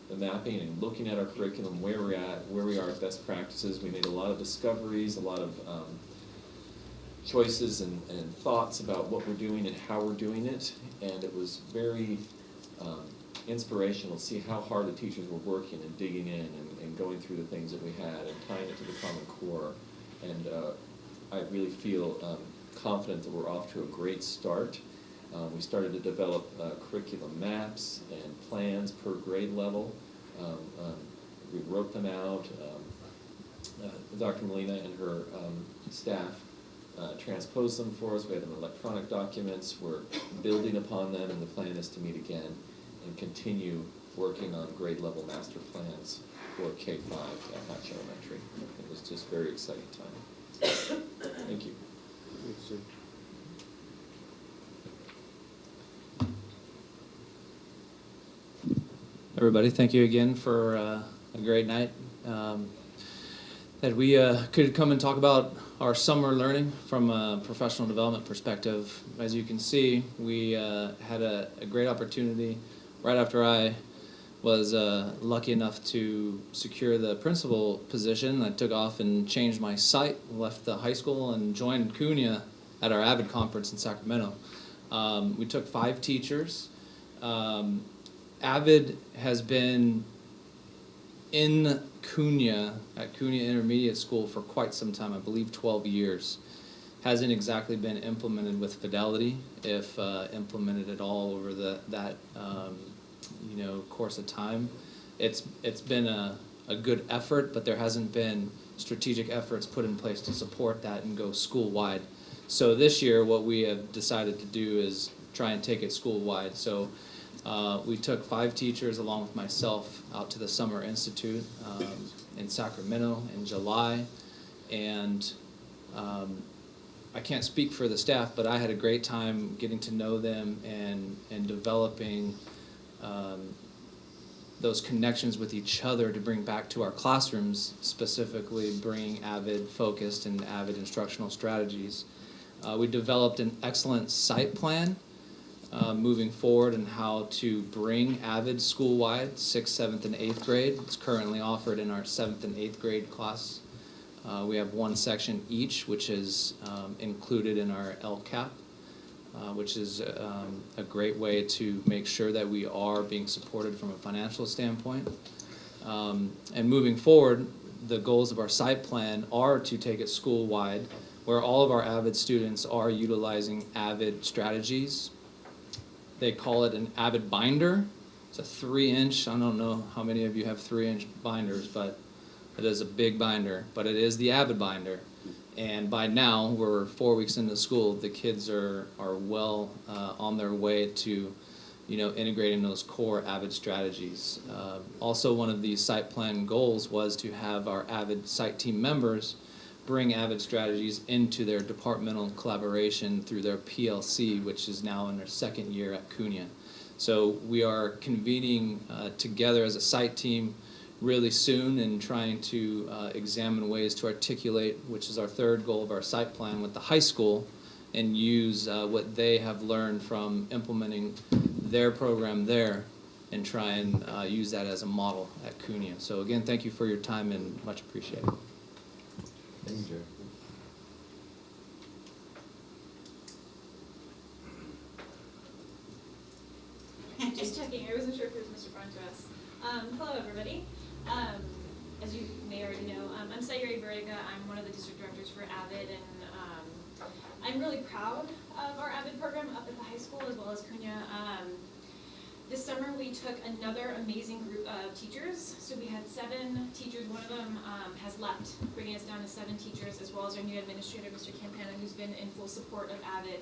the mapping and looking at our curriculum, where we are at best practices. We made a lot of discoveries, a lot of choices and thoughts about what we're doing and how we're doing it, and it was very inspirational to see how hard the teachers were working and digging in and going through the things that we had and tying it to the Common Core. And I really feel confident that we're off to a great start. We started to develop curriculum maps and plans per grade level. We wrote them out. Dr. Molina and her staff transposed them for us. We had them in electronic documents. We're building upon them, and the plan is to meet again and continue working on grade level master plans for K-5 at Hatch Elementary. It was just a very exciting time. Thank you. Thanks, sir. Everybody, thank you again for a great night. That we could come and talk about our summer learning from a professional development perspective. As you can see, we had a great opportunity right after I was lucky enough to secure the principal position. I took off and changed my site, left the high school, and joined CUNY at our AVID conference in Sacramento. We took 5 teachers. AVID has been in CUNY, at CUNY Intermediate School for quite some time, I believe 12 years. Hasn't exactly been implemented with fidelity, if implemented at all over that course of time. It's been a good effort, but there hasn't been strategic efforts put in place to support that and go school-wide. So this year, what we have decided to do is try and take it school-wide. So we took 5 teachers along with myself out to the Summer Institute in Sacramento in July, and I can't speak for the staff, but I had a great time getting to know them and developing those connections with each other to bring back to our classrooms, specifically bringing AVID focused and AVID instructional strategies. We developed an excellent site plan moving forward and how to bring AVID school-wide, 6th, 7th, and 8th grade. It's currently offered in our 7th and 8th grade class. We have 1 section each, which is included in our LCAP, which is a great way to make sure that we are being supported from a financial standpoint. And moving forward, the goals of our site plan are to take it school-wide, where all of our AVID students are utilizing AVID strategies. They call it an AVID binder. It's a 3-inch. I don't know how many of you have 3-inch binders, but it is a big binder. But it is the AVID binder. And by now, we're 4 weeks into school. The kids are well on their way to, integrating those core AVID strategies. Also, one of the site plan goals was to have our AVID site team members bring Avid strategies into their departmental collaboration through their PLC, which is now in their second year at CUNY. So we are convening together as a site team really soon and trying to examine ways to articulate, which is our third goal of our site plan, with the high school, and use what they have learned from implementing their program there and try and use that as a model at CUNY. So again, thank you for your time and much appreciated. Thank you, Jerry. Just checking, I wasn't sure if it was Mr. Barnes. Hello, everybody. As you may already know, I'm Sayuri Barriga. I'm one of the district directors for AVID, and I'm really proud of our AVID program up at the high school as well as CUNY. This summer we took another amazing group of teachers. So we had 7 teachers. One of them has left, bringing us down to 7 teachers, as well as our new administrator, Mr. Campana, who's been in full support of AVID.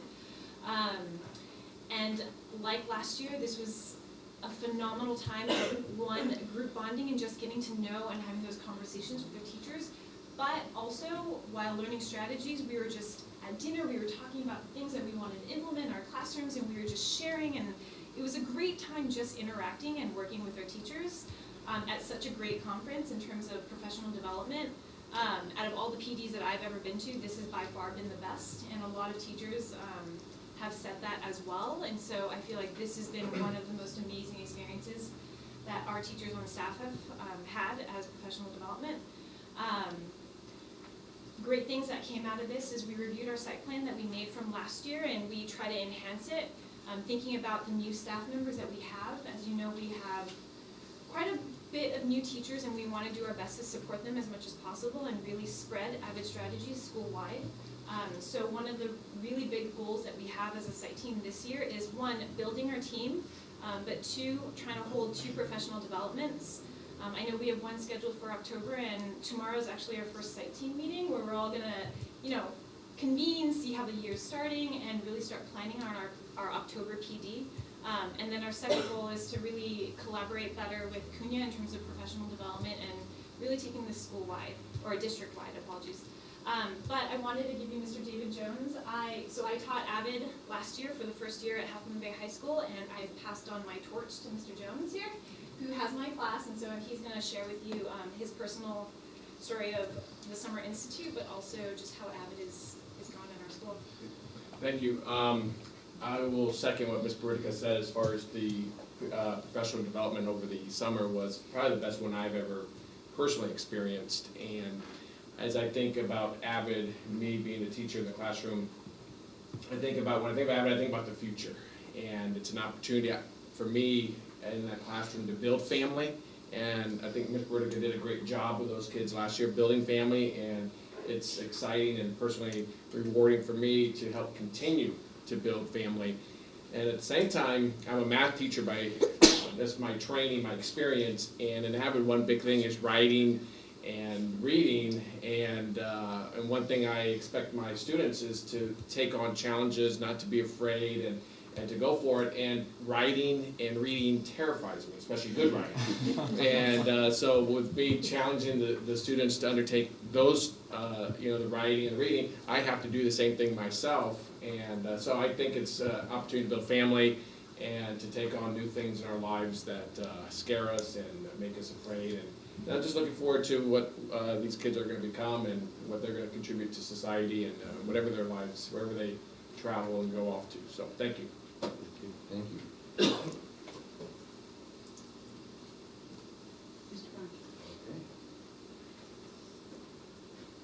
And like last year, this was a phenomenal time of, one, group bonding and just getting to know and having those conversations with their teachers. But also, while learning strategies, we were just at dinner, we were talking about things that we wanted to implement in our classrooms, and we were just sharing, and it was a great time just interacting and working with our teachers at such a great conference in terms of professional development. Out of all the PDs that I've ever been to, this has by far been the best, and a lot of teachers have said that as well, and so I feel like this has been one of the most amazing experiences that our teachers on staff have had as professional development. Great things that came out of this is we reviewed our site plan that we made from last year, and we try to enhance it, thinking about the new staff members that we have. As you know, we have quite a bit of new teachers, and we want to do our best to support them as much as possible and really spread AVID strategies school-wide. So one of the really big goals that we have as a site team this year is, one, building our team, but 2, trying to hold 2 professional developments. I know we have one scheduled for October, and tomorrow is actually our first site team meeting where we're all going to, convene, see how the year's starting, and really start planning on our October PD. And then our second goal is to really collaborate better with CUNY in terms of professional development and really taking this school-wide, or district-wide, apologies. But I wanted to give you Mr. David Jones. So I taught AVID last year for the first year at Half Moon Bay High School, and I've passed on my torch to Mr. Jones here, who has my class, and so he's going to share with you his personal story of the Summer Institute, but also just how AVID is going in our school. Thank you. I will second what Ms. Buritica said as far as the professional development over the summer was probably the best one I've ever personally experienced. And as I think about AVID, me being a teacher in the classroom, when I think about AVID, I think about the future. And it's an opportunity for me in that classroom to build family. And I think Ms. Buritica did a great job with those kids last year, building family. And it's exciting and personally rewarding for me to help continue to build family. And at the same time, I'm a math teacher that's my training, my experience. And in AVID, one big thing is writing and reading, and one thing I expect my students is to take on challenges, not to be afraid, and to go for it. And writing and reading terrifies me, especially good writing. And so with me challenging the students to undertake those, the writing and the reading, I have to do the same thing myself. And so I think it's an opportunity to build family and to take on new things in our lives that scare us and make us afraid. And I'm just looking forward to what these kids are going to become and what they're going to contribute to society and whatever their lives, wherever they travel and go off to. So thank you. Thank you.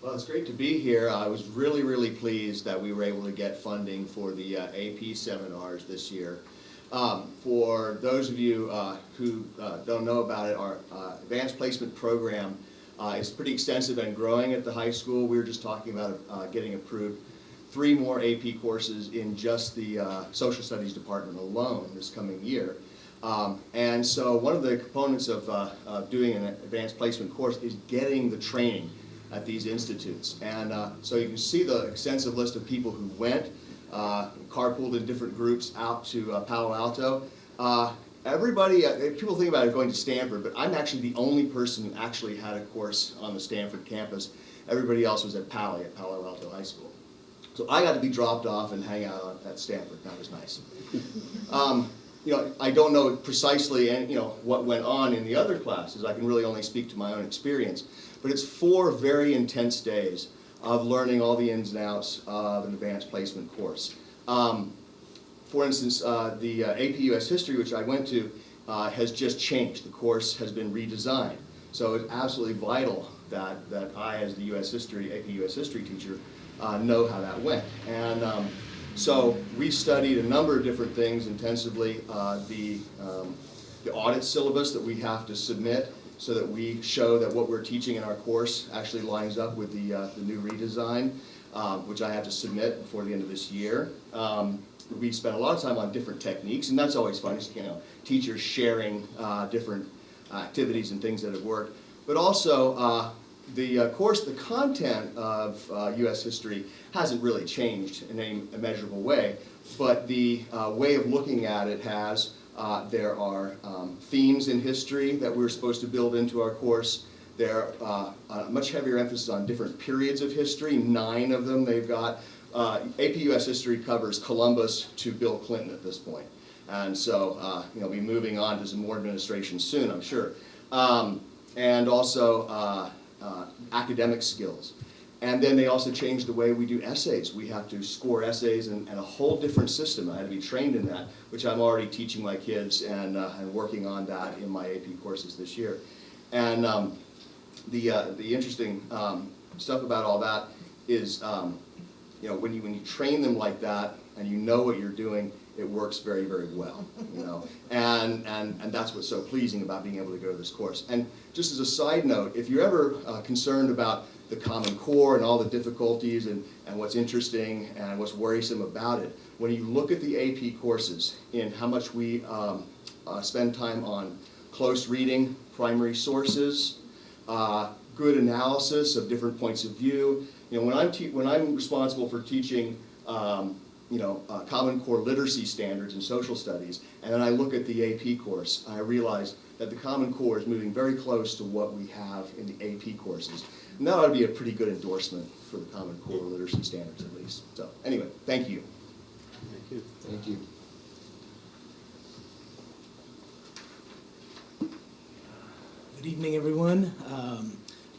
Well, it's great to be here. I was really, really pleased that we were able to get funding for the AP seminars this year. For those of you who don't know about it, our advanced placement program is pretty extensive and growing at the high school. We were just talking about getting approved 3 more AP courses in just the social studies department alone this coming year. And so one of the components of doing an advanced placement course is getting the training at these institutes. And so you can see the extensive list of people who went, carpooled in different groups out to Palo Alto. Everybody, people think about it going to Stanford, but I'm actually the only person who actually had a course on the Stanford campus. Everybody else was at Palo Alto High School. So I got to be dropped off and hang out at Stanford. That was nice. You know, I don't know precisely, and what went on in the other classes. I can really only speak to my own experience. But it's 4 very intense days of learning all the ins and outs of an advanced placement course. For instance, the AP US History, which I went to, has just changed. The course has been redesigned. So it's absolutely vital that I, as the AP US History teacher, know how that went. And so we studied a number of different things intensively. The audit syllabus that we have to submit so that we show that what we're teaching in our course actually lines up with the new redesign, which I have to submit before the end of this year. We spent a lot of time on different techniques, and that's always fun, teachers sharing different activities and things that have worked. But also, the content of U.S. history hasn't really changed in any measurable way, but the way of looking at it has. There are themes in history that we're supposed to build into our course. There are a much heavier emphasis on different periods of history, 9 of them they've got. AP US History covers Columbus to Bill Clinton at this point. And so, we'll be moving on to some more administrations soon, I'm sure. And also academic skills. And then they also changed the way we do essays. We have to score essays and a whole different system. I had to be trained in that, which I'm already teaching my kids and working on that in my AP courses this year. And the interesting stuff about all that is, when you train them like that and you know what you're doing, it works very, very well, and that's what's so pleasing about being able to go to this course. And just as a side note, if you're ever concerned about the Common Core and all the difficulties and what's interesting and what's worrisome about it, when you look at the AP courses in how much we spend time on close reading, primary sources, good analysis of different points of view. When I'm responsible for teaching Common Core literacy standards and social studies, and then I look at the AP course, I realize that the Common Core is moving very close to what we have in the AP courses. And that ought to be a pretty good endorsement for the Common Core literacy standards, at least. So anyway, thank you. Thank you. Thank you. Good evening, everyone.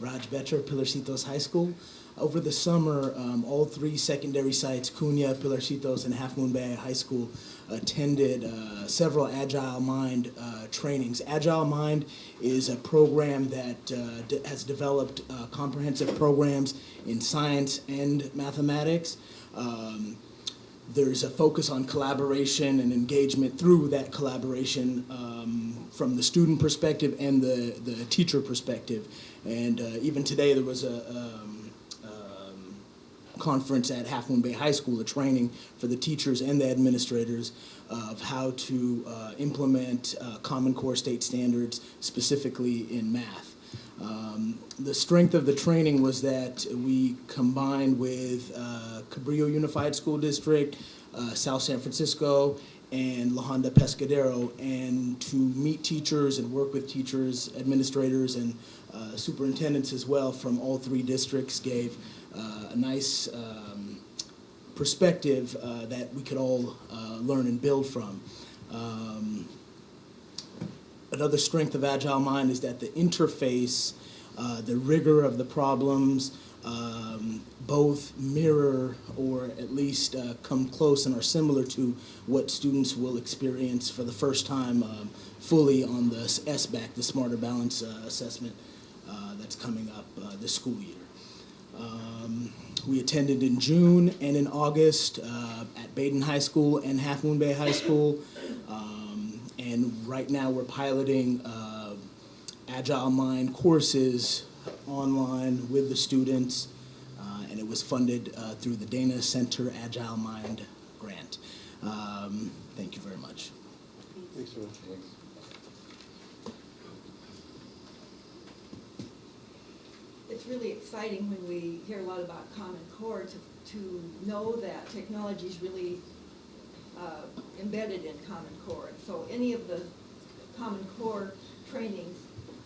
Raj Betcher, Pilarcitos High School. Over the summer, all 3 secondary sites, Cunha, Pilarcitos, and Half Moon Bay High School, attended several Agile Mind trainings. Agile Mind is a program that has developed comprehensive programs in science and mathematics. There's a focus on collaboration and engagement through that collaboration from the student perspective and the teacher perspective. And even today there was a conference at Half Moon Bay High School, a training for the teachers and the administrators of how to implement Common Core state standards, specifically in math. The strength of the training was that we combined with Cabrillo Unified School District, South San Francisco, and La Honda Pescadero, and to meet teachers and work with teachers, administrators, and superintendents as well from all 3 districts gave a nice perspective that we could all learn and build from. Another strength of Agile Mind is that the interface, the rigor of the problems, both mirror or at least come close and are similar to what students will experience for the first time fully on the SBAC, the Smarter Balance assessment that's coming up this school year. We attended in June and in August at Baden High School and Half Moon Bay High School. And right now we're piloting Agile Mind courses online with the students, and it was funded through the Dana Center Agile Mind grant. Thank you very much. Thanks very much. Thanks. It's really exciting when we hear a lot about Common Core to know that technology is really embedded in Common Core. And so any of the Common Core trainings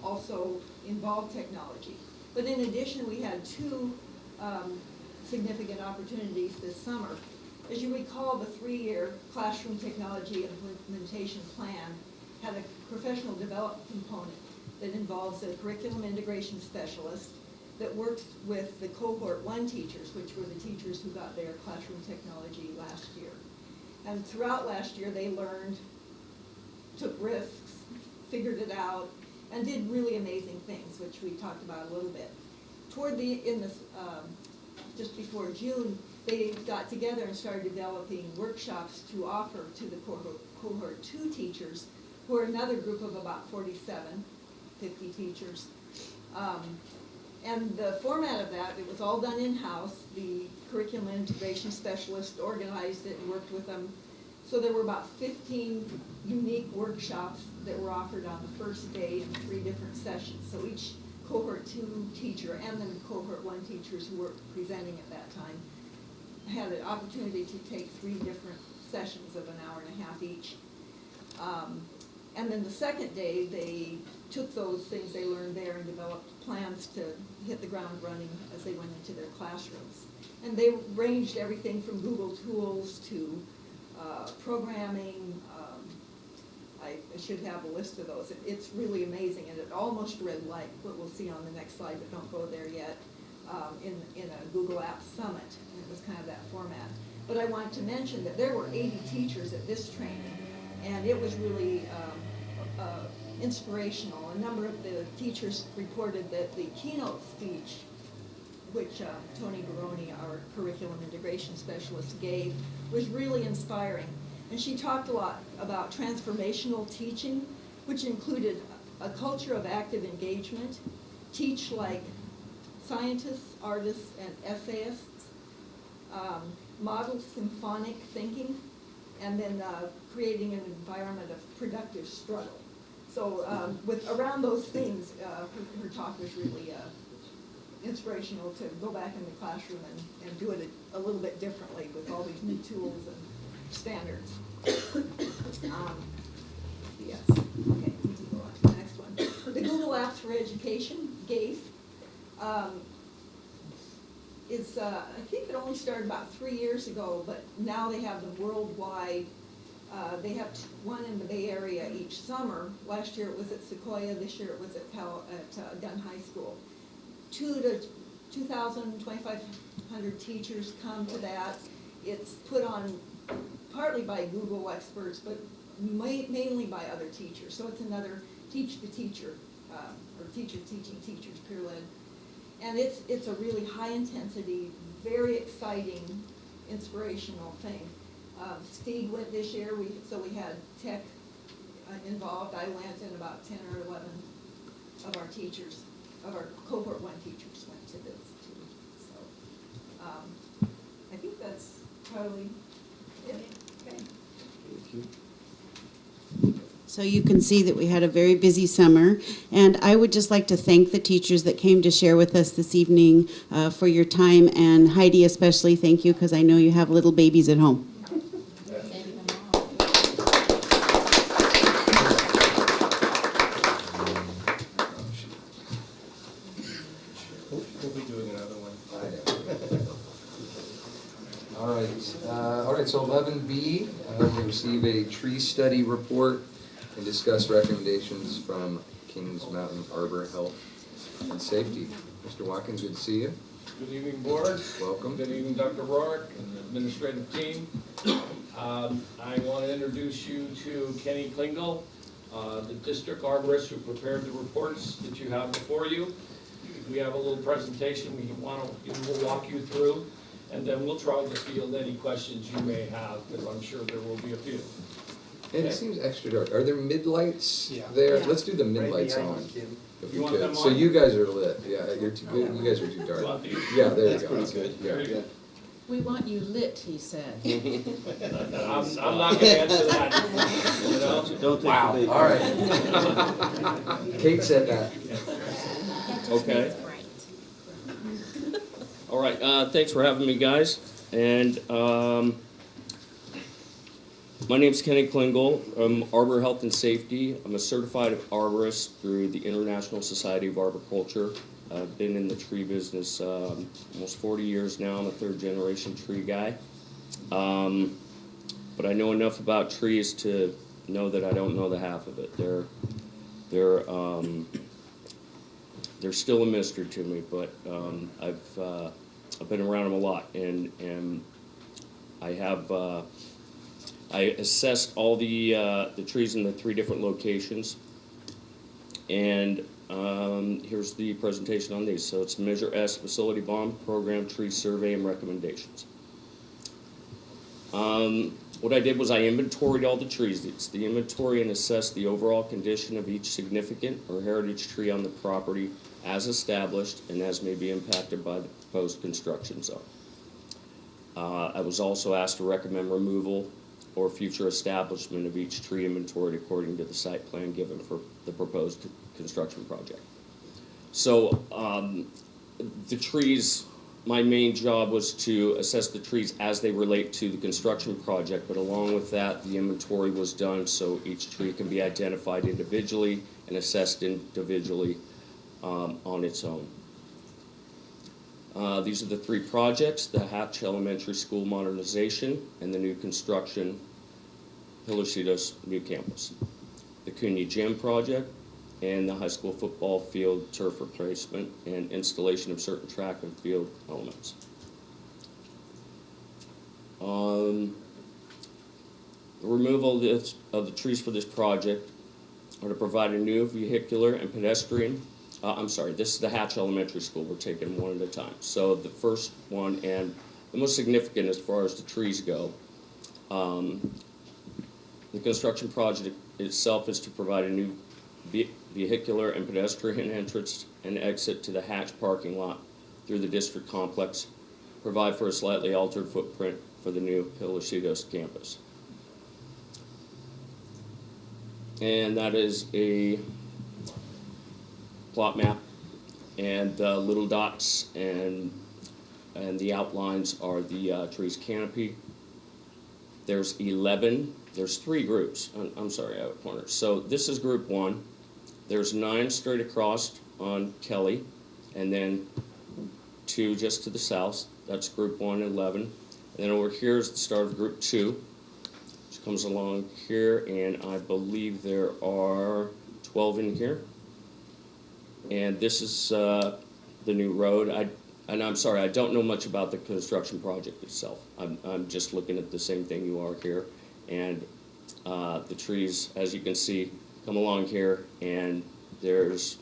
also involve technology. But in addition, we had two significant opportunities this summer. As you recall, the 3-year classroom technology implementation plan had a professional development component that involves a curriculum integration specialist that works with the cohort 1 teachers, which were the teachers who got their classroom technology last year. And throughout last year, they learned, took risks, figured it out, and did really amazing things, which we talked about a little bit. Just before June, they got together and started developing workshops to offer to the cohort 2 teachers, who are another group of about 50 teachers. And the format of that, it was all done in-house. The curriculum integration specialist organized it and worked with them. So there were about 15 unique workshops that were offered on the first day in 3 different sessions. So each cohort 2 teacher and then cohort 1 teachers who were presenting at that time had an opportunity to take 3 different sessions of an hour and a half each. And then the second day, they took those things they learned there and developed plans to hit the ground running as they went into their classrooms. And they ranged everything from Google tools to programming. I should have a list of those. It's really amazing, and it almost read like what we'll see on the next slide, but don't go there yet, in a Google Apps Summit. And it was kind of that format. But I wanted to mention that there were 80 teachers at this training, and it was really inspirational. A number of the teachers reported that the keynote speech, which Tony Baroni, our curriculum integration specialist, gave, was really inspiring. And she talked a lot about transformational teaching, which included a culture of active engagement, teach like scientists, artists, and essayists, model symphonic thinking, and then creating an environment of productive struggle. So around those things, her talk was really inspirational to go back in the classroom and do it a little bit differently with all these new tools and standards. Yes, okay, we can go on to the next one. The Google Apps for Education, GAFE, is, I think it only started about 3 years ago, but now they have them worldwide. They have one in the Bay Area each summer. Last year it was at Sequoia, this year it was at Dunn High School. 2,500 teachers come to that. It's put on partly by Google experts, but mainly by other teachers. So it's another teach the teacher, or teacher teaching teachers, peer-led. And it's a really high-intensity, very exciting, inspirational thing. Steve went this year, so we had tech involved. I went, and about 10 or 11 of our teachers, of our cohort 1 teachers went to this too. So I think that's probably it. Okay. Thank you. So you can see that we had a very busy summer, and I would just like to thank the teachers that came to share with us this evening for your time, and Heidi especially, thank you, because I know you have little babies at home. We'll be doing another one. All right, so 11B, we receive a tree study report and discuss recommendations from Kings Mountain Arbor Health and Safety. Mr. Watkins, good to see you. Good evening, board. Welcome. Good evening, Dr. Rourke and the administrative team. I want to introduce you to Kenny Klingel, the district arborist who prepared the reports that you have before you. We have a little presentation we'll walk you through, and then we'll try to field any questions you may have, because I'm sure there will be a few. And it seems extra dark. Are there mid-lights Yeah. there? Yeah. Let's do the mid-lights Right on. behind you. If You we want could. them So on? you guys are lit. Yeah, you're too good. You guys are too dark. Want these? Yeah, there That's you go. pretty good. Yeah. Very good. We want you lit, he said. I'm not going to answer that. You know? Don't take Wow. the bait. All right. Kate said that. Okay. All right, thanks for having me, guys. And my name's Kenny Klingel. I'm Arbor Health and Safety. I'm a certified arborist through the International Society of Arboriculture. I've been in the tree business almost 40 years now. I'm a third-generation tree guy. But I know enough about trees to know that I don't know the half of it. They're still a mystery to me, but I've been around them a lot, and I assessed all the trees in the 3 different locations, and here's the presentation on these. So it's Measure S Facility Bond Program Tree Survey and Recommendations. What I did was I inventoried all the trees. It's the inventory and assess the overall condition of each significant or heritage tree on the property as established and as may be impacted by the proposed construction zone. I was also asked to recommend removal or future establishment of each tree inventoried according to the site plan given for the proposed construction project. So the trees, my main job was to assess the trees as they relate to the construction project, but along with that, the inventory was done so each tree can be identified individually and assessed individually on its own. These are the 3 projects: the Hatch Elementary School modernization and the new construction Pillarcitos new campus, the Cunha Gym project, and the high school football field turf replacement and installation of certain track and field elements. The removal of the trees for this project are to provide a new vehicular and pedestrian. This is the Hatch Elementary School. We're taking one at a time. So the first one, and the most significant as far as the trees go, the construction project itself is to provide a new vehicular and pedestrian entrance and exit to the Hatch parking lot through the district complex, provide for a slightly altered footprint for the new Pillarcitos campus. And that is a plot map, and little dots and the outlines are the tree's canopy. There's 3 groups. I'm sorry, I have a pointer. So this is group 1. There's 9 straight across on Kelly, and then 2 just to the south. That's group 1 and 11. And then over here is the start of group 2, which comes along here, and I believe there are 12 in here. And this is the new road. I'm sorry, I don't know much about the construction project itself. I'm just looking at the same thing you are here. And the trees, as you can see, come along here, and there's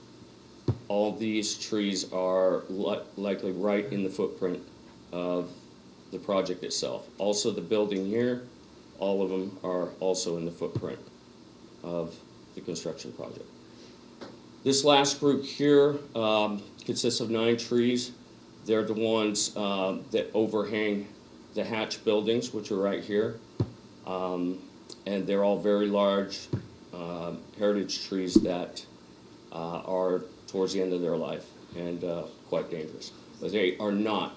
all these trees are likely right in the footprint of the project itself. Also the building here, all of them are also in the footprint of the construction project. This last group here consists of 9 trees. They're the ones that overhang the Hatch buildings, which are right here. And they're all very large heritage trees that are towards the end of their life and quite dangerous. But they are not,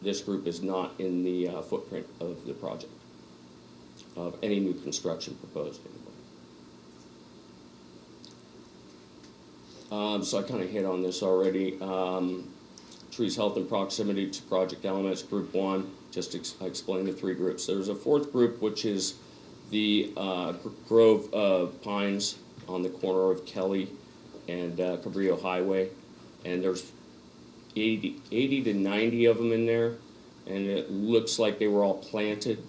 this group is not in the footprint of the project, of any new construction proposed anyway. So I kind of hit on this already. Trees health and proximity to project elements, group 1, just I explained the 3 groups. There's a 4th group, which is the grove of pines on the corner of Kelly and Cabrillo Highway, and there's 80 to 90 of them in there, and it looks like they were all planted,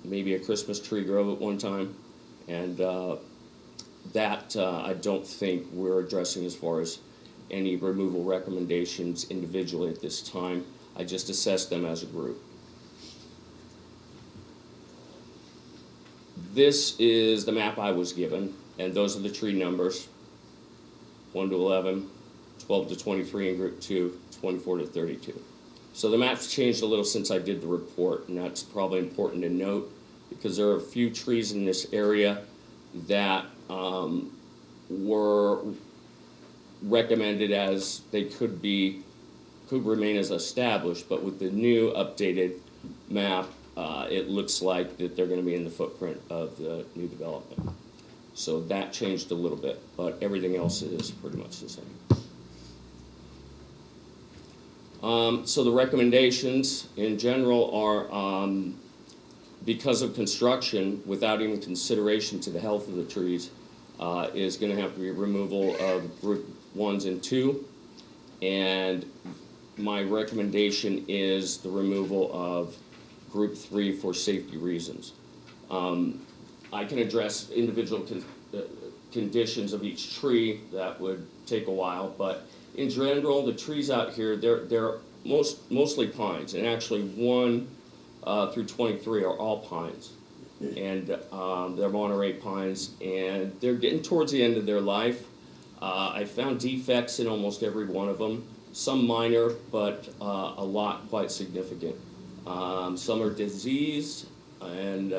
maybe a Christmas tree grove at one time, and that I don't think we're addressing as far as any removal recommendations individually at this time. I just assessed them as a group. This is the map I was given, and those are the tree numbers: 1 to 11, 12 to 23 in group 2, 24 to 32. So the map's changed a little since I did the report, and that's probably important to note because there are a few trees in this area that were recommended as they could remain as established, but with the new updated map, it looks like that they're going to be in the footprint of the new development. So that changed a little bit, but everything else is pretty much the same. So the recommendations in general are, because of construction, without even consideration to the health of the trees, is going to have to be removal of group 1s and 2. And my recommendation is the removal of group 3 for safety reasons. I can address individual conditions of each tree. That would take a while, but in general, the trees out here, they're mostly pines, and actually 1 through 23 are all pines. And they're Monterey pines, and they're getting towards the end of their life. I found defects in almost every one of them, some minor, but a lot quite significant. Some are diseased, and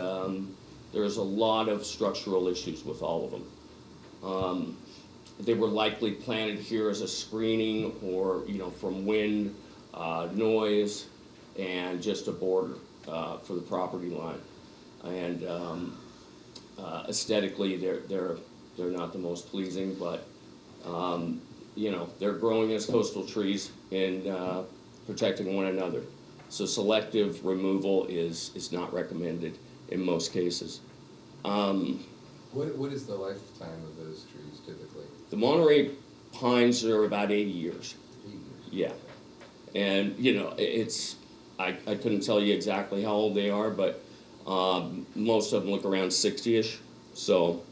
there's a lot of structural issues with all of them. They were likely planted here as a screening or, from wind, noise, and just a border for the property line. And aesthetically, they're not the most pleasing, but they're growing as coastal trees and protecting one another. So selective removal is not recommended in most cases. What is the lifetime of those trees typically? The Monterey pines are about 80 years. 80 years. Yeah. And, I couldn't tell you exactly how old they are, but most of them look around 60-ish. So,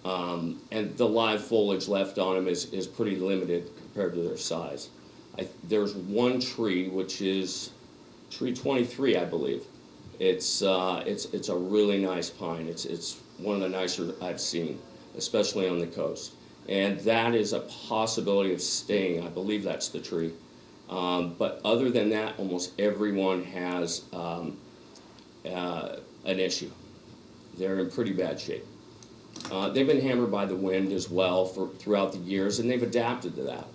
and the live foliage left on them is pretty limited compared to their size. There's one tree, which is tree 23, I believe. It's a really nice pine. It's one of the nicer I've seen, especially on the coast. And that is a possibility of staying. I believe that's the tree. But other than that, almost everyone has an issue. They're in pretty bad shape. They've been hammered by the wind as well throughout the years, and they've adapted to that.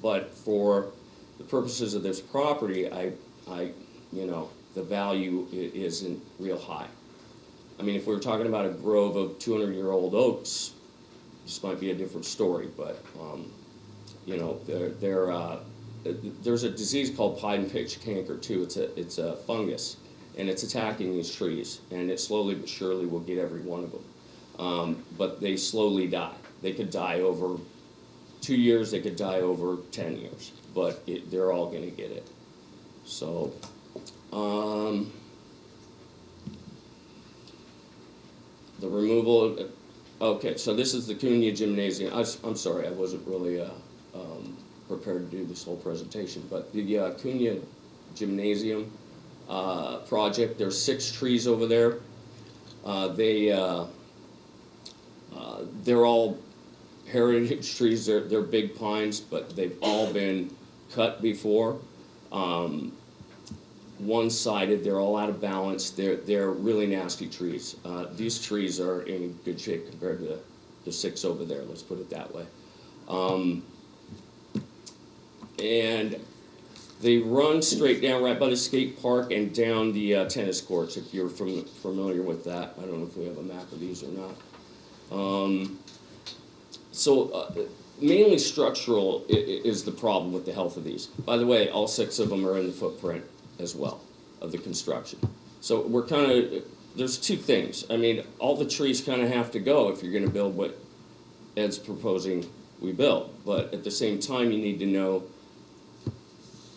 But for the purposes of this property, the value isn't real high. I mean, if we were talking about a grove of 200-year-old oaks, this might be a different story. But there's a disease called pine pitch canker too. It's a fungus, and it's attacking these trees, and it slowly but surely will get every one of them. But they slowly die. They could die over 2 years. They could die over 10 years. But they're all going to get it. So. The removal of, okay, so this is the Cunha Gymnasium. I'm sorry, I wasn't really prepared to do this whole presentation, but the Cunha Gymnasium project, there's 6 trees over there. They're all heritage trees. They're big pines, but they've all been cut before. One-sided, they're all out of balance. They're really nasty trees. These trees are in good shape compared to the 6 over there, let's put it that way. And they run straight down right by the skate park and down the tennis courts, if you're familiar with that. I don't know if we have a map of these or not. Mainly structural is the problem with the health of these. By the way, all 6 of them are in the footprint as well of the construction. So we're kind of, there's 2 things. I mean, all the trees kind of have to go if you're going to build what Ed's proposing we build. But at the same time, you need to know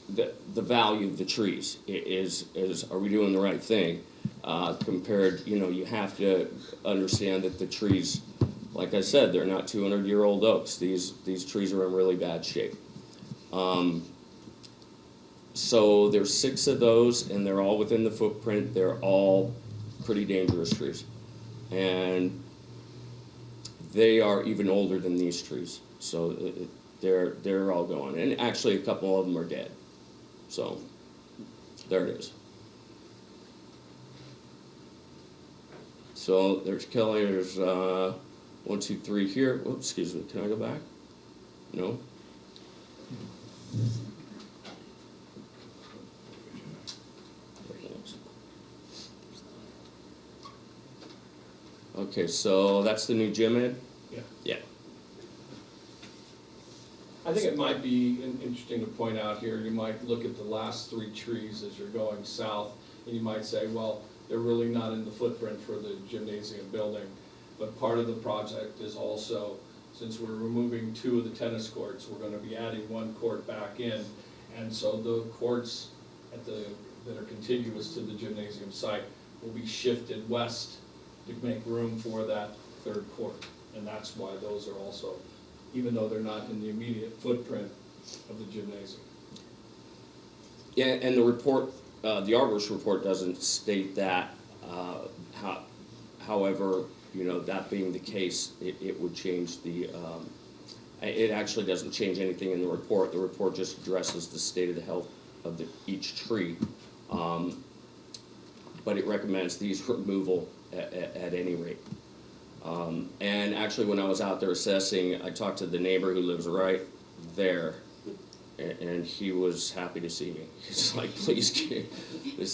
the value of the trees. Are we doing the right thing? Compared, you have to understand that the trees, like I said, they're not 200-year-old oaks. These trees are in really bad shape. So there's 6 of those, and they're all within the footprint. They're all pretty dangerous trees. And they are even older than these trees. So they're all going. And actually, a couple of them are dead. So there it is. So there's Kelly. There's 1, 2, 3 here. Oops, excuse me. Can I go back? No? Okay, so that's the new gym, Ed? Yeah. Yeah. I think it might be interesting to point out here, you might look at the last 3 trees as you're going south, and you might say, well, they're really not in the footprint for the gymnasium building. But part of the project is also, since we're removing 2 of the tennis courts, we're gonna be adding 1 court back in. And so the courts that are contiguous to the gymnasium site will be shifted west to make room for that 3rd court. And that's why those are also, even though they're not in the immediate footprint of the gymnasium. Yeah, and the report, the arborist report doesn't state that. However, you know, that being the case, it would change the, it actually doesn't change anything in the report. The report just addresses the state of the health of each tree. But it recommends these removal at any rate. And actually, when I was out there assessing, I talked to the neighbor who lives right there, and he was happy to see me. He's like, please,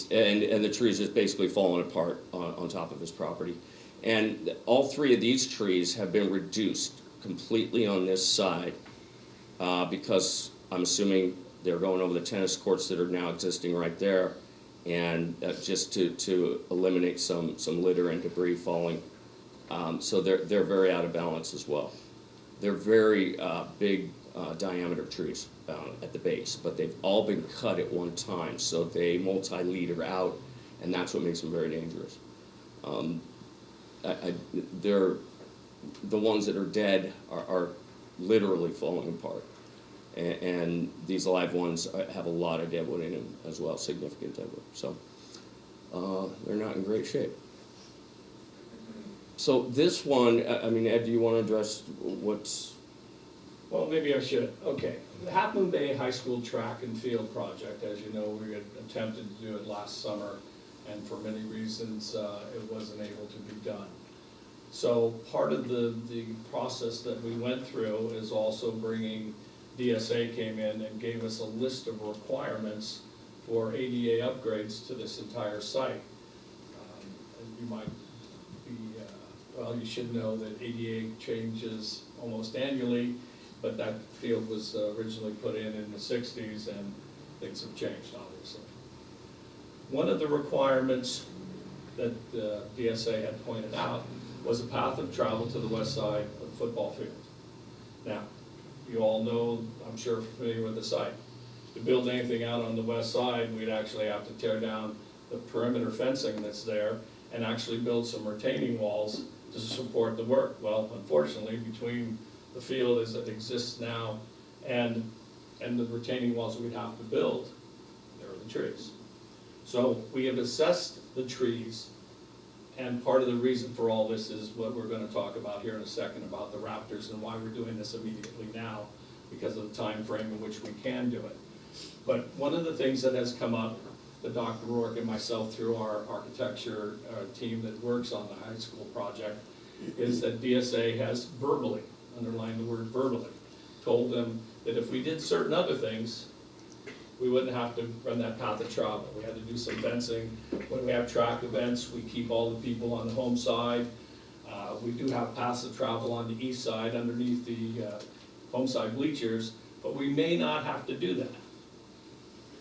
and the tree's just basically falling apart on top of his property. And all 3 of these trees have been reduced completely on this side because I'm assuming they're going over the tennis courts that are now existing right there, and just to eliminate some litter and debris falling. So they're very out of balance as well. They're very big diameter trees at the base, but they've all been cut at one time, so they multi-leader out, and that's what makes them very dangerous. They're the ones that are dead are literally falling apart, and these live ones have a lot of deadwood in them as well, significant deadwood. So they're not in great shape. So this one, I mean, Ed, do you want to address what's? Well, maybe I should. Okay. The Half Moon Bay High School track and field project, as you know, we had attempted to do it last summer, and for many reasons, it wasn't able to be done. So part of the process that we went through is also bringing, DSA came in and gave us a list of requirements for ADA upgrades to this entire site. And you might be, well, you should know that ADA changes almost annually, but that field was originally put in the 60s, and things have changed, obviously. One of the requirements that DSA had pointed out was a path of travel to the west side of the football field. Now, you all know, I'm sure, familiar with the site. To build anything out on the west side, we'd actually have to tear down the perimeter fencing that's there and actually build some retaining walls to support the work. Well, unfortunately, between the field as it exists now and the retaining walls we'd have to build, there are the trees. So we have assessed the trees, and part of the reason for all this is what we're going to talk about here in a second about the raptors and why we're doing this immediately now, because of the time frame in which we can do it. But one of the things that has come up, that Dr. Rourke and myself through our architecture team that works on the high school project, is that DSA has verbally, underline the word verbally, told them that if we did certain other things, we wouldn't have to run that path of travel. We had to do some fencing. When we have track events, we keep all the people on the home side. We do have paths of travel on the east side underneath the home side bleachers, but we may not have to do that.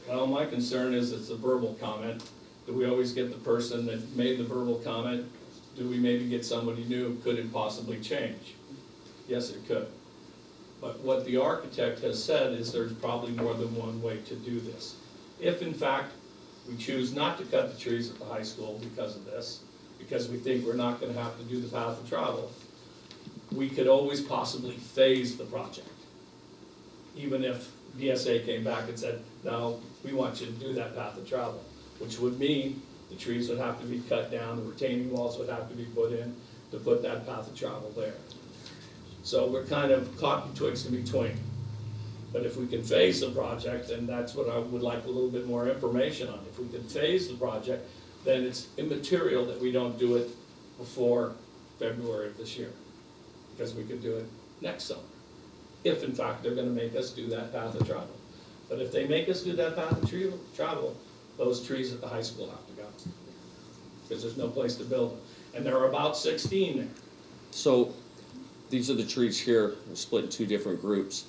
Well, my concern is it's a verbal comment. Do we always get the person that made the verbal comment? Do we maybe get somebody new? Could it possibly change? Yes, it could. But what the architect has said is there's probably more than one way to do this. If, in fact, we choose not to cut the trees at the high school because of this, because we think we're not going to have to do the path of travel, we could always possibly phase the project. Even if DSA came back and said, no, we want you to do that path of travel, which would mean the trees would have to be cut down, the retaining walls would have to be put in to put that path of travel there. So we're kind of caught betwixt and between. But if we can phase the project, and that's what I would like a little bit more information on, if we can phase the project, then it's immaterial that we don't do it before February of this year, because we could do it next summer, if in fact they're going to make us do that path of travel. But if they make us do that path of travel, those trees at the high school have to go, because there's no place to build them. And there are about 16 there. So these are the trees here, they're split in 2 different groups.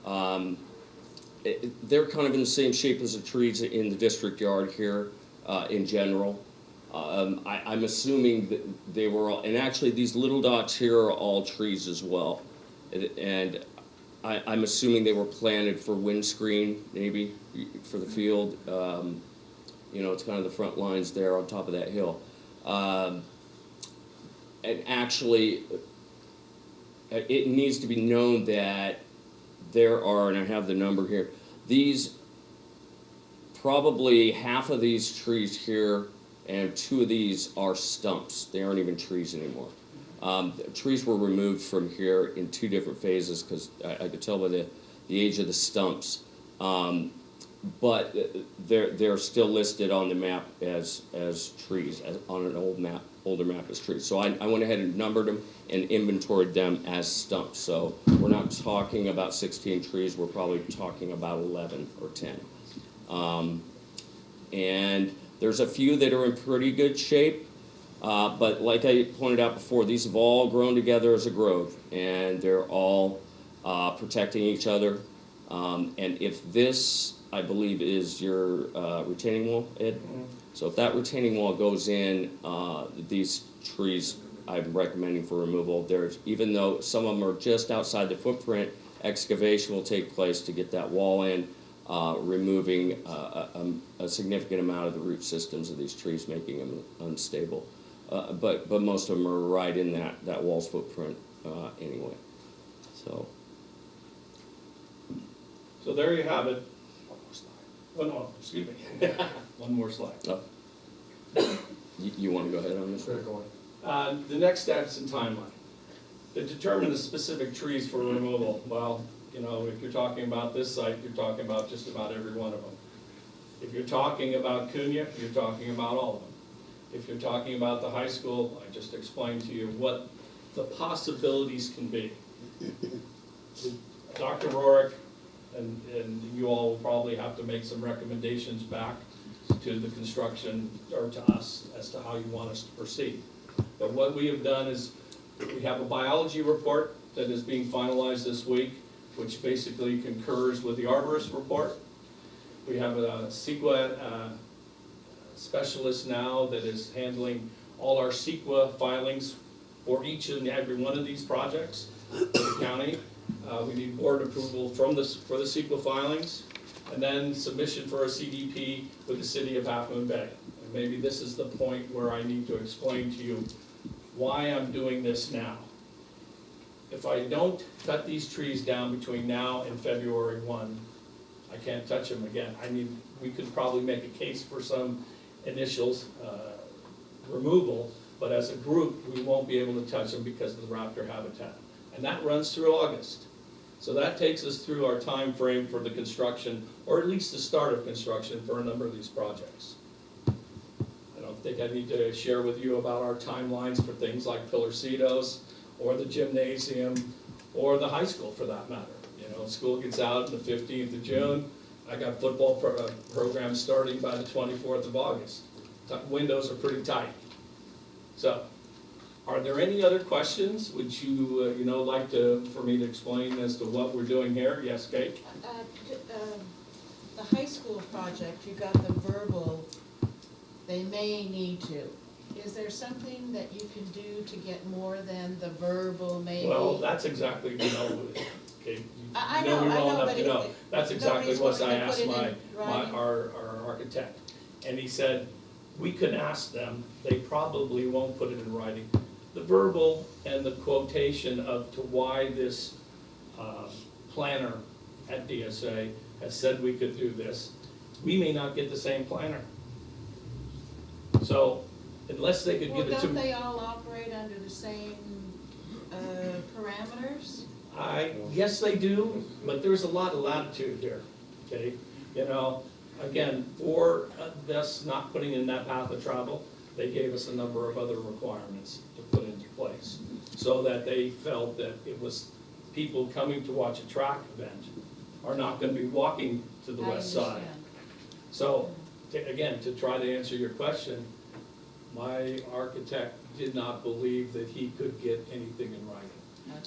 They're kind of in the same shape as the trees in the district yard here in general. I'm assuming that they were all, and actually these little dots here are all trees as well. And I'm assuming they were planted for windscreen, maybe, for the field. You know, it's kind of the front lines there on top of that hill. And actually, it needs to be known that there are, and I have the number here, probably half of these trees here and 2 of these are stumps. They aren't even trees anymore. Trees were removed from here in 2 different phases because I could tell by the age of the stumps. But they're still listed on the map as trees, on an older map as trees. So I went ahead and numbered them and inventoried them as stumps. So we're not talking about 16 trees, we're probably talking about 11 or 10. And there's a few that are in pretty good shape, but like I pointed out before, these have all grown together as a grove, and they're all protecting each other. And if this, I believe, is your retaining wall, Ed? Mm-hmm. So if that retaining wall goes in, these trees I'm recommending for removal. Even though some of them are just outside the footprint, excavation will take place to get that wall in, removing a significant amount of the root systems of these trees, making them unstable. But most of them are right in that wall's footprint anyway. So there you have it. Oh, no, excuse me. One more slide. Oh. You want to go ahead on this? Sure, go on. The next steps and timeline. To determine the specific trees for removal, well, you know, if you're talking about this site, you're talking about just about every one of them. If you're talking about Cunha, you're talking about all of them. If you're talking about the high school, I just explained to you what the possibilities can be. Dr. Rourke and you all will probably have to make some recommendations back to the construction, or to us, as to how you want us to proceed. But what we have done is, we have a biology report that is being finalized this week, which basically concurs with the arborist report. We have a CEQA specialist now that is handling all our CEQA filings for each and every one of these projects for the county. We need board approval for the CEQA filings, and then submission for a CDP with the city of Half Moon Bay. And maybe this is the point where I need to explain to you why I'm doing this now. If I don't cut these trees down between now and February 1, I can't touch them again. I mean, we could probably make a case for some initials removal, but as a group, we won't be able to touch them because of the raptor habitat. And that runs through August. So that takes us through our time frame for the construction, or at least the start of construction for a number of these projects. I don't think I need to share with you about our timelines for things like Pillarcitos, or the gymnasium, or the high school for that matter. You know, school gets out on the 15th of June. I got football programs starting by the 24th of August. Windows are pretty tight. So, are there any other questions? Would you, like for me to explain as to what we're doing here? Yes, Kate? The high school project, you got the verbal, they may need to. Is there something that you can do to get more than the verbal maybe? Well, that's exactly, okay, I know, but that's exactly what I asked our architect. And he said, we can ask them, they probably won't put it in writing. The verbal and the quotation of to why this planner at DSA has said we could do this, we may not get the same planner. So, unless they could give it to me. Don't they all operate under the same parameters? Yes, they do, but there's a lot of latitude here, okay? Again, for us not putting in that path of travel, they gave us a number of other requirements to put into place, so that they felt that it was people coming to watch a track event are not going to be walking to the west side. So, again, to try to answer your question, my architect did not believe that he could get anything in writing.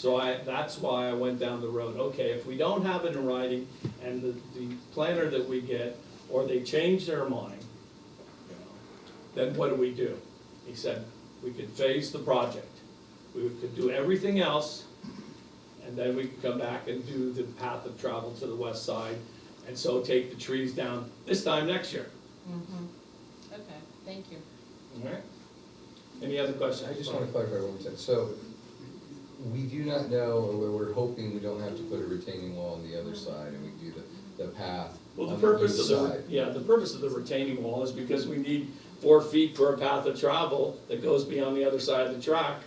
So that's why I went down the road. Okay, if we don't have it in writing, and the planner that we get, or they change their mind, you know, then what do? He said, we could phase the project. We could do everything else, and then we could come back and do the path of travel to the west side, and so take the trees down this time next year. Mm-hmm. Okay, thank you. All right? Any other questions? I just want to clarify one thing. So we do not know, or we're hoping we don't have to put a retaining wall on the other side, and we do the path Well, the on purpose east of the, side. yeah, the purpose of the retaining wall is because we need 4 feet for a path of travel that goes beyond the other side of the track.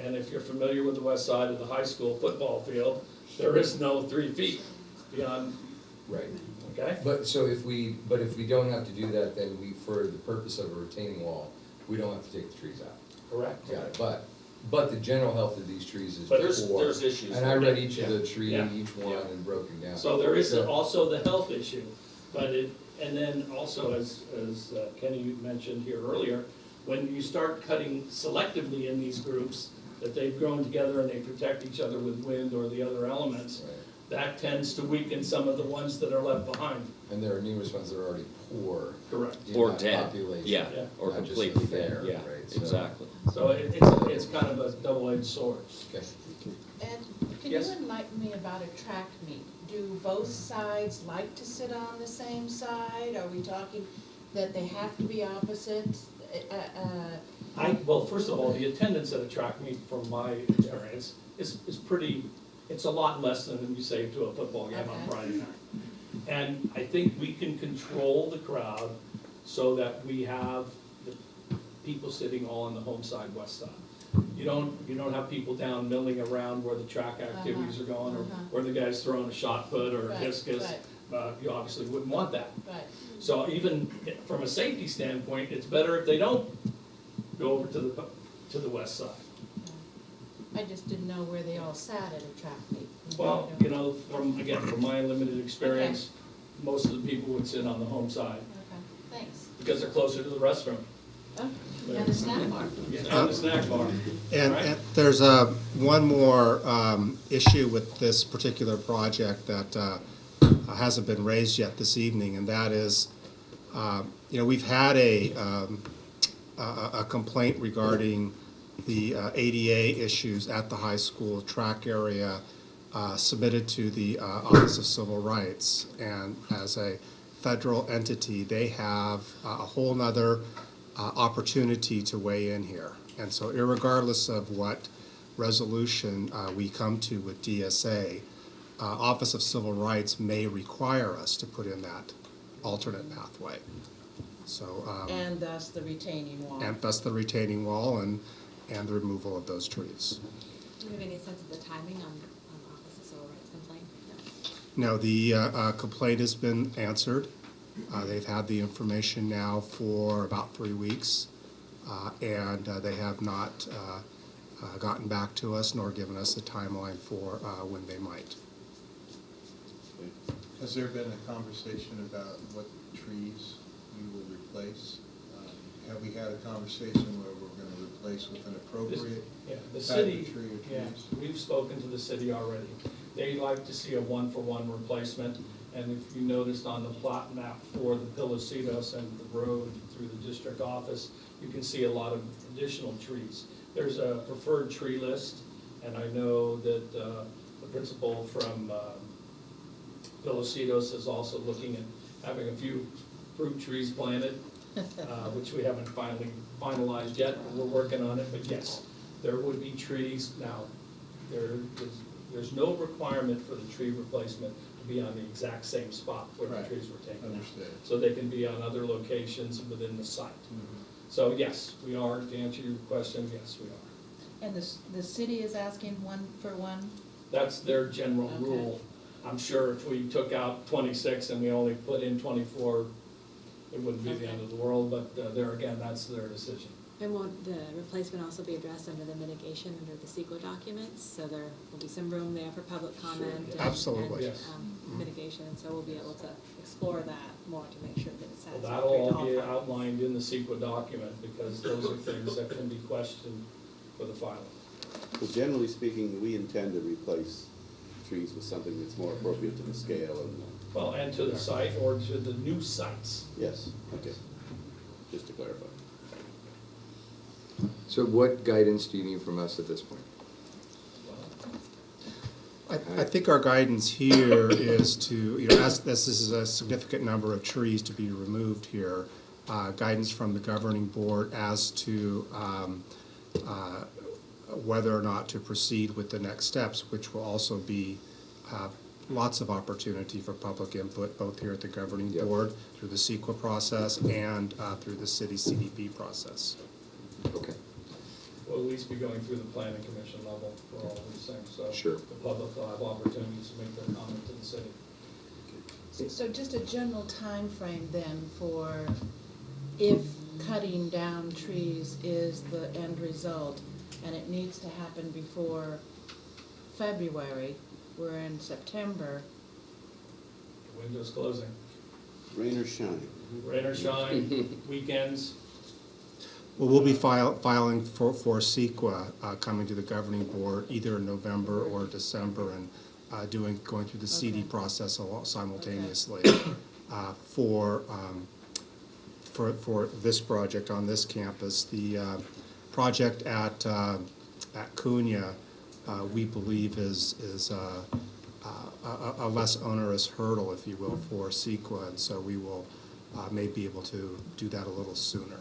And if you're familiar with the west side of the high school football field, there is no 3 feet beyond. Right. Okay? But if we don't have to do that, then for the purpose of a retaining wall, we don't have to take the trees out. Correct. Got it. But the general health of these trees is But poor. there's issues. And I read each of the Yeah. tree, Yeah. each one, Yeah. and broken down. So there is also the health issue, and then also, as Kenny mentioned here earlier, when you start cutting selectively in these groups, that they've grown together and they protect each other with wind or the other elements, that tends to weaken some of the ones that are left behind. And there are numerous ones that are already poor. Correct. in Or that dead. population. Yeah, Yeah. or Not just completely there, dead, yeah, right, so- exactly. So it's kind of a double-edged sword. Okay. And can Yes. you enlighten me about a track meet? Do both sides like to sit on the same side? Are we talking that they have to be opposite? Well, first of all, the attendance at a track meet, from my experience, is pretty, it's a lot less than you say to a football game on Friday night. And I think we can control the crowd so that we have the people sitting all on the home side, west side. You don't have people down milling around where the track activities are going, or where the guy's throwing a shot put or a discus. You obviously wouldn't want that. Right. So even from a safety standpoint, it's better if they don't go over to the west side. I just didn't know where they all sat at a track meet. Well, you know, from my limited experience, most of the people would sit on the home side Okay, thanks. because they're closer to the restroom. Oh, and the snack bar. And the snack bar. And there's one more issue with this particular project that hasn't been raised yet this evening, and that is, we've had a complaint regarding the ADA issues at the high school track area submitted to the Office of Civil Rights, and as a federal entity, they have a whole nother opportunity to weigh in here. And so irregardless of what resolution we come to with DSA, Office of Civil Rights may require us to put in that alternate pathway. So, And thus the retaining wall. and thus the retaining wall and the removal of those trees. Do you have any sense of the timing on Office of Civil Rights complaint? No, the complaint has been answered. They've had the information now for about 3 weeks, and they have not gotten back to us nor given us a timeline for when they might. Has there been a conversation about what trees we will replace? Have we had a conversation where we're going to replace with an appropriate The type city, of tree or yeah, trees? we've spoken to the city already. They like to see a one-for-one replacement, and if you noticed on the plot map for the Pilocitos and the road through the district office, you can see a lot of additional trees. There's a preferred tree list, and I know that the principal from Pilocitos is also looking at having a few fruit trees planted, which we haven't finalized yet. We're working on it, but yes, there would be trees. Now, there's no requirement for the tree replacement to be on the exact same spot where the trees were taken out. So they can be on other locations within the site. So yes, we are, to answer your question, yes, we are. And the city is asking one for one? That's their general rule. I'm sure if we took out 26 and we only put in 24, it wouldn't be the end of the world, but there again, that's their decision. And won't the replacement also be addressed under the mitigation, under the CEQA documents? So there will be some room there for public comment and, Absolutely. mitigation, so we'll be able to explore that more to make sure that it's Well, satisfactory that'll to all be all parties. outlined in the CEQA document, because those are things that can be questioned for the filing. Well, generally speaking, we intend to replace trees with something that's more appropriate to the scale and, Well, and to the site or to the new sites. yes, okay, just to clarify. So what guidance do you need from us at this point? I think our guidance here is to, as this is a significant number of trees to be removed here, guidance from the governing board as to whether or not to proceed with the next steps, which will also be lots of opportunity for public input, both here at the governing board, through the CEQA process, and through the city CDP process. Okay. We'll at least be going through the planning commission level for all these things, so Sure. the public will have opportunities to make their comment to the city. So just a general time frame then for if cutting down trees is the end result, and it needs to happen before February, we're in September. The window's closing. Rain or shine. Rain or shine, weekends. Well, we'll be filing for CEQA, coming to the governing board either in November or December, and going through the CD process simultaneously. For this project on this campus, the project at Cunha, we believe is a less onerous hurdle, if you will, for CEQA, and so we will may be able to do that a little sooner.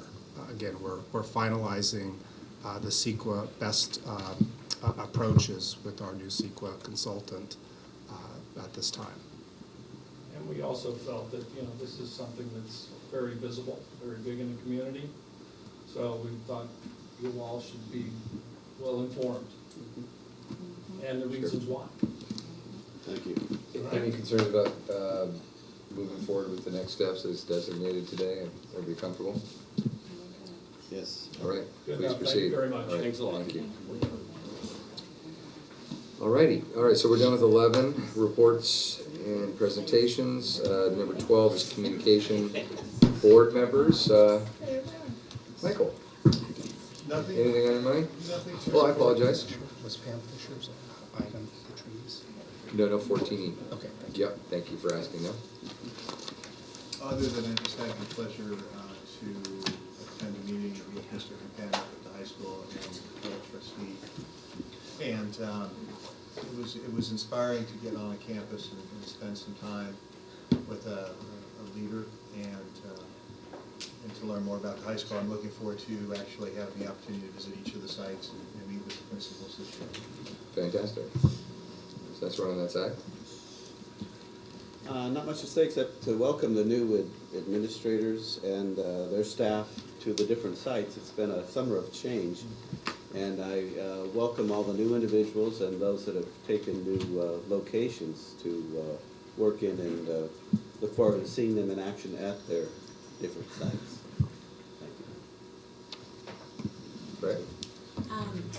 Again, we're finalizing the CEQA best approaches with our new CEQA consultant at this time. And we also felt that, this is something that's very visible, very big in the community. So we thought you all should be well informed. And the reasons why. Thank you. Any concerns about moving forward with the next steps as designated today? Everybody comfortable? Yes. All right, Good please enough. proceed. Thank you very much. All right, Thanks a lot. Thank you. All righty, so we're done with 11 reports and presentations. Number 12 is communication board members. Michael, Nothing? anything on your mind? Nothing. Well, I apologize. Was Pam Fisher's item the trees? No, 14E. Okay. Yep, thank you for asking, no? Other than I just had the pleasure to attend a meeting with Mr. Campana at the high school and the board trustee. And it was inspiring to get on a campus and spend some time with a leader and to learn more about the high school. I'm looking forward to actually having the opportunity to visit each of the sites and meet with the principals this year. Fantastic. So that's right on that side. Not much to say except to welcome the new administrators and their staff to the different sites. It's been a summer of change, and I welcome all the new individuals and those that have taken new locations to work in, and look forward to seeing them in action at their different sites. Thank you. Right.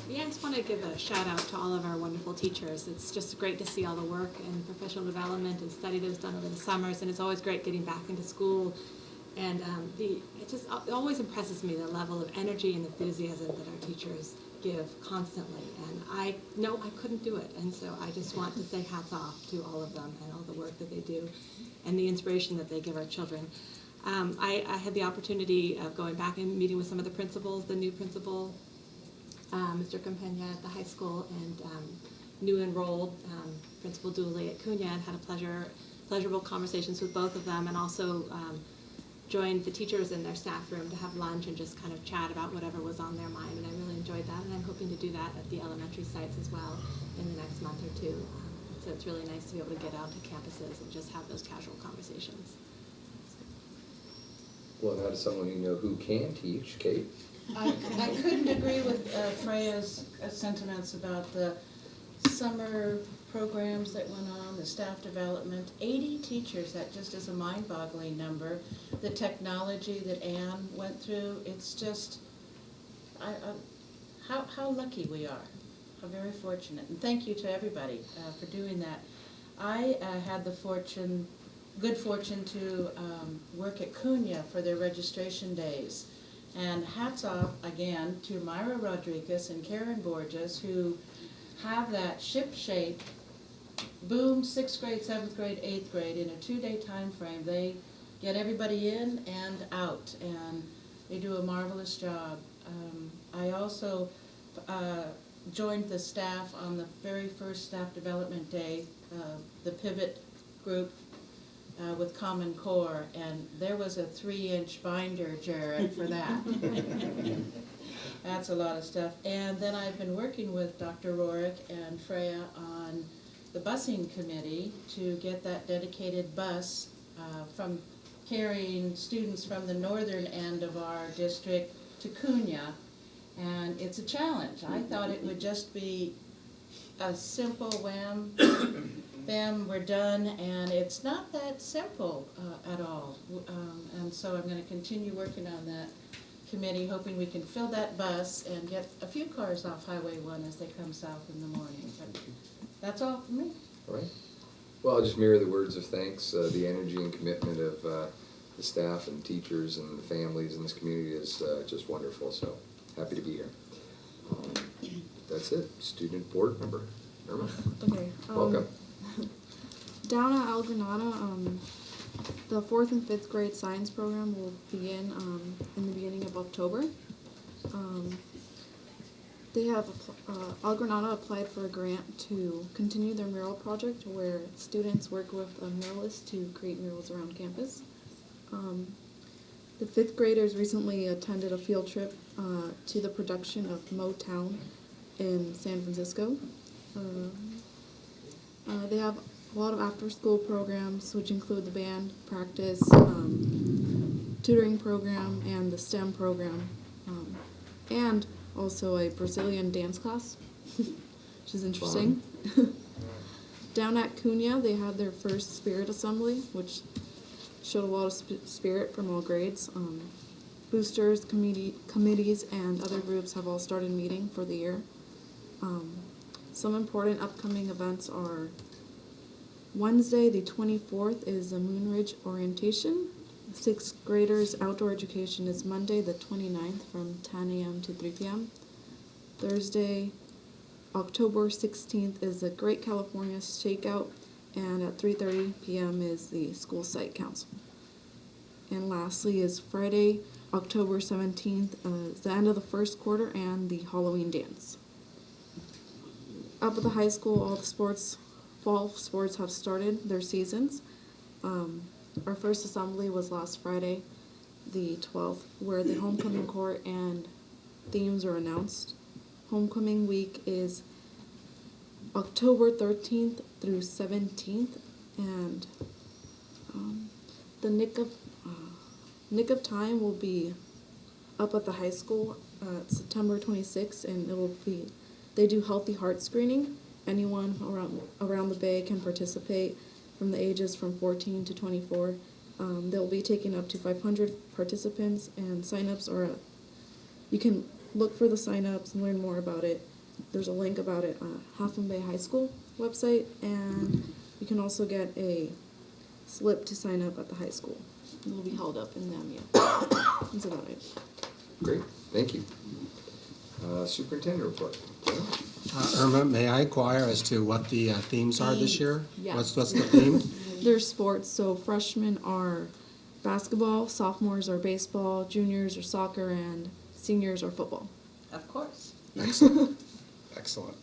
Yeah, I just want to give a shout out to all of our wonderful teachers. It's just great to see all the work and professional development and study that was done over the summers, and it's always great getting back into school. And it always impresses me the level of energy and enthusiasm that our teachers give constantly. And I know I couldn't do it, and so I just want to say hats off to all of them and all the work that they do and the inspiration that they give our children. I had the opportunity of going back and meeting with some of the principals, the new principal, Mr. Campana at the high school, and new enrolled Principal Dooley at Cunha, and had pleasurable conversations with both of them, and also joined the teachers in their staff room to have lunch and just kind of chat about whatever was on their mind, and I really enjoyed that, and I'm hoping to do that at the elementary sites as well in the next month or two. So it's really nice to be able to get out to campuses and just have those casual conversations. Well, now to someone you know who can teach, Kate. I couldn't agree with Freya's sentiments about the summer programs that went on, the staff development. 80 teachers, that just is a mind-boggling number. The technology that Anne went through, it's just, how lucky we are. How very fortunate. And thank you to everybody for doing that. I had the good fortune to work at Cunha for their registration days. And hats off again to Myra Rodriguez and Karen Borges, who have that ship-shape, boom, 6th grade, 7th grade, 8th grade, in a 2-day time frame. They get everybody in and out, and they do a marvelous job. I also joined the staff on the very first staff development day, the pivot group with Common Core, and there was a 3-inch binder, Jared, for that. That's a lot of stuff. And then I've been working with Dr. Rorick and Freya on the busing committee to get that dedicated bus from carrying students from the northern end of our district to Cunha. And it's a challenge. I thought it would just be a simple wham, bam, we're done, and it's not that simple at all. And so I'm going to continue working on that committee, hoping we can fill that bus and get a few cars off Highway 1 as they come south in the morning. But that's all from me. All right. Well, I'll just mirror the words of thanks. The energy and commitment of the staff and teachers and the families in this community is just wonderful. So happy to be here. That's it. Student board member, Irma. Okay. Welcome. Down at El Granada, the 4th and 5th grade science program will begin in the beginning of October. They have El Granada applied for a grant to continue their mural project, where students work with a muralist to create murals around campus. The 5th graders recently attended a field trip to the production of Motown in San Francisco. They have a lot of after-school programs, which include the band practice, tutoring program, and the STEM program, and also a Brazilian dance class, which is interesting. Down at Cunha, they had their first spirit assembly, which showed a lot of spirit from all grades. Boosters, committees, and other groups have all started meeting for the year. Some important upcoming events are Wednesday, the 24th, is the Moonridge Orientation. 6th graders outdoor education is Monday, the 29th, from 10 a.m. to 3 p.m. Thursday, October 16th, is the Great California Shakeout, and at 3:30 p.m. is the school site council. And lastly is Friday, October 17th, is the end of the first quarter and the Halloween dance. Up at the high school, all the fall sports have started their seasons. Our first assembly was last Friday, the 12th, where the homecoming court and themes are announced. Homecoming week is October 13th through 17th, and the nick of time will be up at the high school September 26th, and it will be, they do healthy heart screening. Anyone around the Bay can participate from the ages from 14 to 24. They'll be taking up to 500 participants, and sign-ups are, you can look for the sign-ups and learn more about it. There's a link about it on Half Moon Bay High School website, and you can also get a slip to sign up at the high school. It will be held up in them, yeah. That's about it. Great, thank you. Superintendent report. Irma, may I inquire as to what the themes are this year? Yes. What's the theme? There's sports, so freshmen are basketball, sophomores are baseball, juniors are soccer, and seniors are football. Of course. Excellent. Excellent.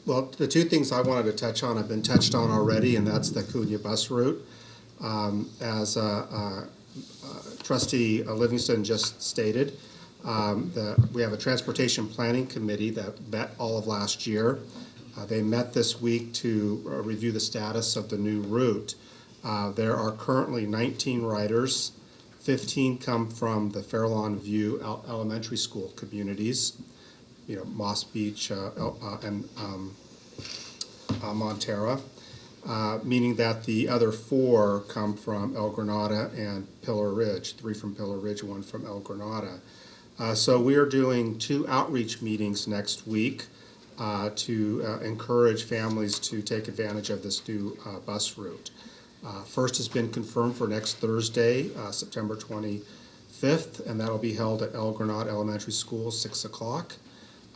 Well, the two things I wanted to touch on have been touched on already, and that's the Cunha bus route. As Trustee Livingston just stated, we have a transportation planning committee that met all of last year. They met this week to review the status of the new route. There are currently 19 riders. 15 come from the Fairlawn View Elementary School communities, Moss Beach and Montera, meaning that the other 4 come from El Granada and Pillar Ridge, 3 from Pillar Ridge, 1 from El Granada. So we are doing 2 outreach meetings next week to encourage families to take advantage of this new bus route. First has been confirmed for next Thursday, September 25th 5th, and that'll be held at El Granada Elementary School, 6 o'clock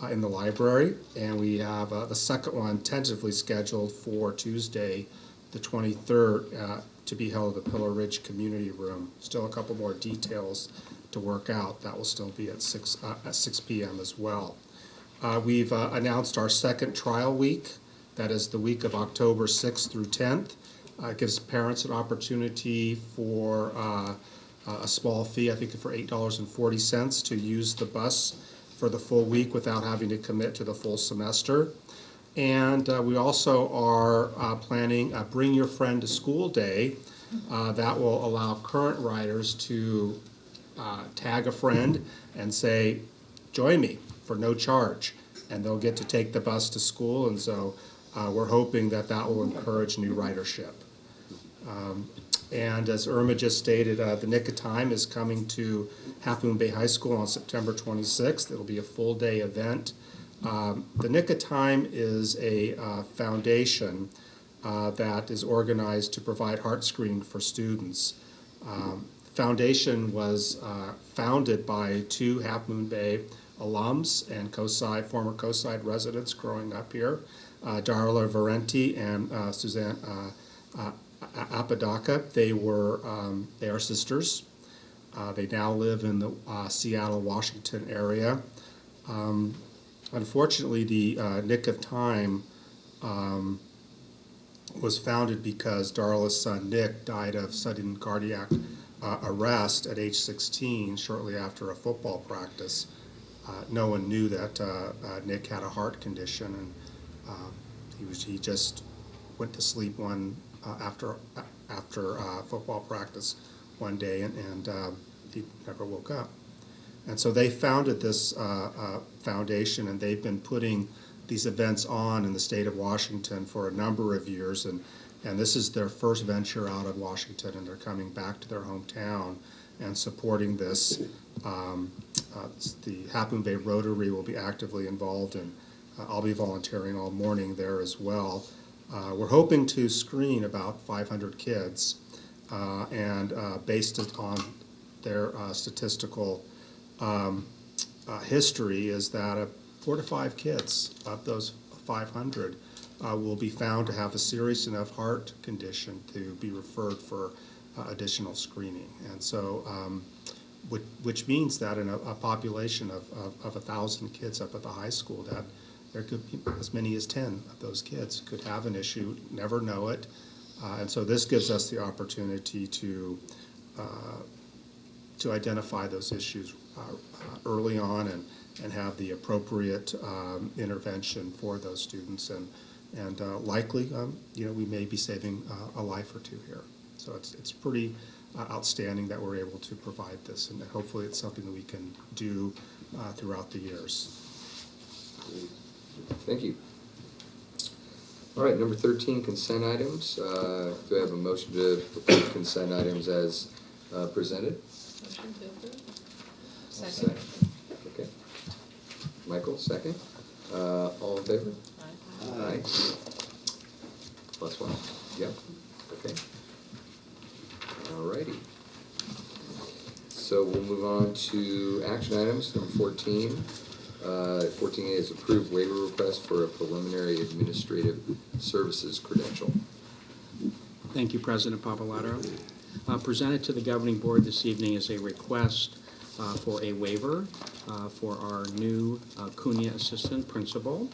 in the library. And we have the second one tentatively scheduled for Tuesday, the 23rd, to be held at the Pillar Ridge Community Room. Still a couple more details to work out. That will still be at 6 p.m. as well. We've announced our second trial week. That is the week of October 6th through 10th. It gives parents an opportunity for a small fee, I think for $8.40, to use the bus for the full week without having to commit to the full semester. And we also are planning a Bring Your Friend to School Day that will allow current riders to tag a friend and say, join me for no charge. And they'll get to take the bus to school, and so we're hoping that that will encourage new ridership. And as Irma just stated, the Nick of Time is coming to Half Moon Bay High School on September 26th. It'll be a full-day event. The Nick of Time is a foundation that is organized to provide heart screening for students. Foundation was founded by 2 Half Moon Bay alums and former COSIDE residents growing up here, Darla Valenti and Suzanne Apodaca. They are sisters. They now live in the Seattle, Washington area. Unfortunately, the Nick of Time was founded because Darla's son Nick died of sudden cardiac arrest at age 16, shortly after a football practice. No one knew that Nick had a heart condition, and he just went to sleep after football practice one day, and he never woke up. And so they founded this foundation, and they've been putting these events on in the state of Washington for a number of years, and this is their first venture out of Washington, and they're coming back to their hometown and supporting this. The Half Moon Bay Rotary will be actively involved, and I'll be volunteering all morning there as well. We're hoping to screen about 500 kids, and based on their statistical history is that 4 to 5 kids of those 500 will be found to have a serious enough heart condition to be referred for additional screening. And so, which means that in a population of 1,000 kids up at the high school, that there could be as many as 10 of those kids could have an issue, never know it. And so this gives us the opportunity to identify those issues early on and have the appropriate intervention for those students, and likely we may be saving a life or two here. So it's pretty outstanding that we're able to provide this, and hopefully it's something that we can do throughout the years. Thank you. All right, number 13, consent items. Do I have a motion to approve consent items as presented? Motion to approve. Second. Okay. Michael, second. All in favor? Aye. Plus one. Yep. Okay. All righty. So we'll move on to action items, number 14. 14A is approved waiver request for a preliminary administrative services credential. Thank you, President Papalato. Presented to the governing board this evening is a request for a waiver for our new CUNY assistant principal.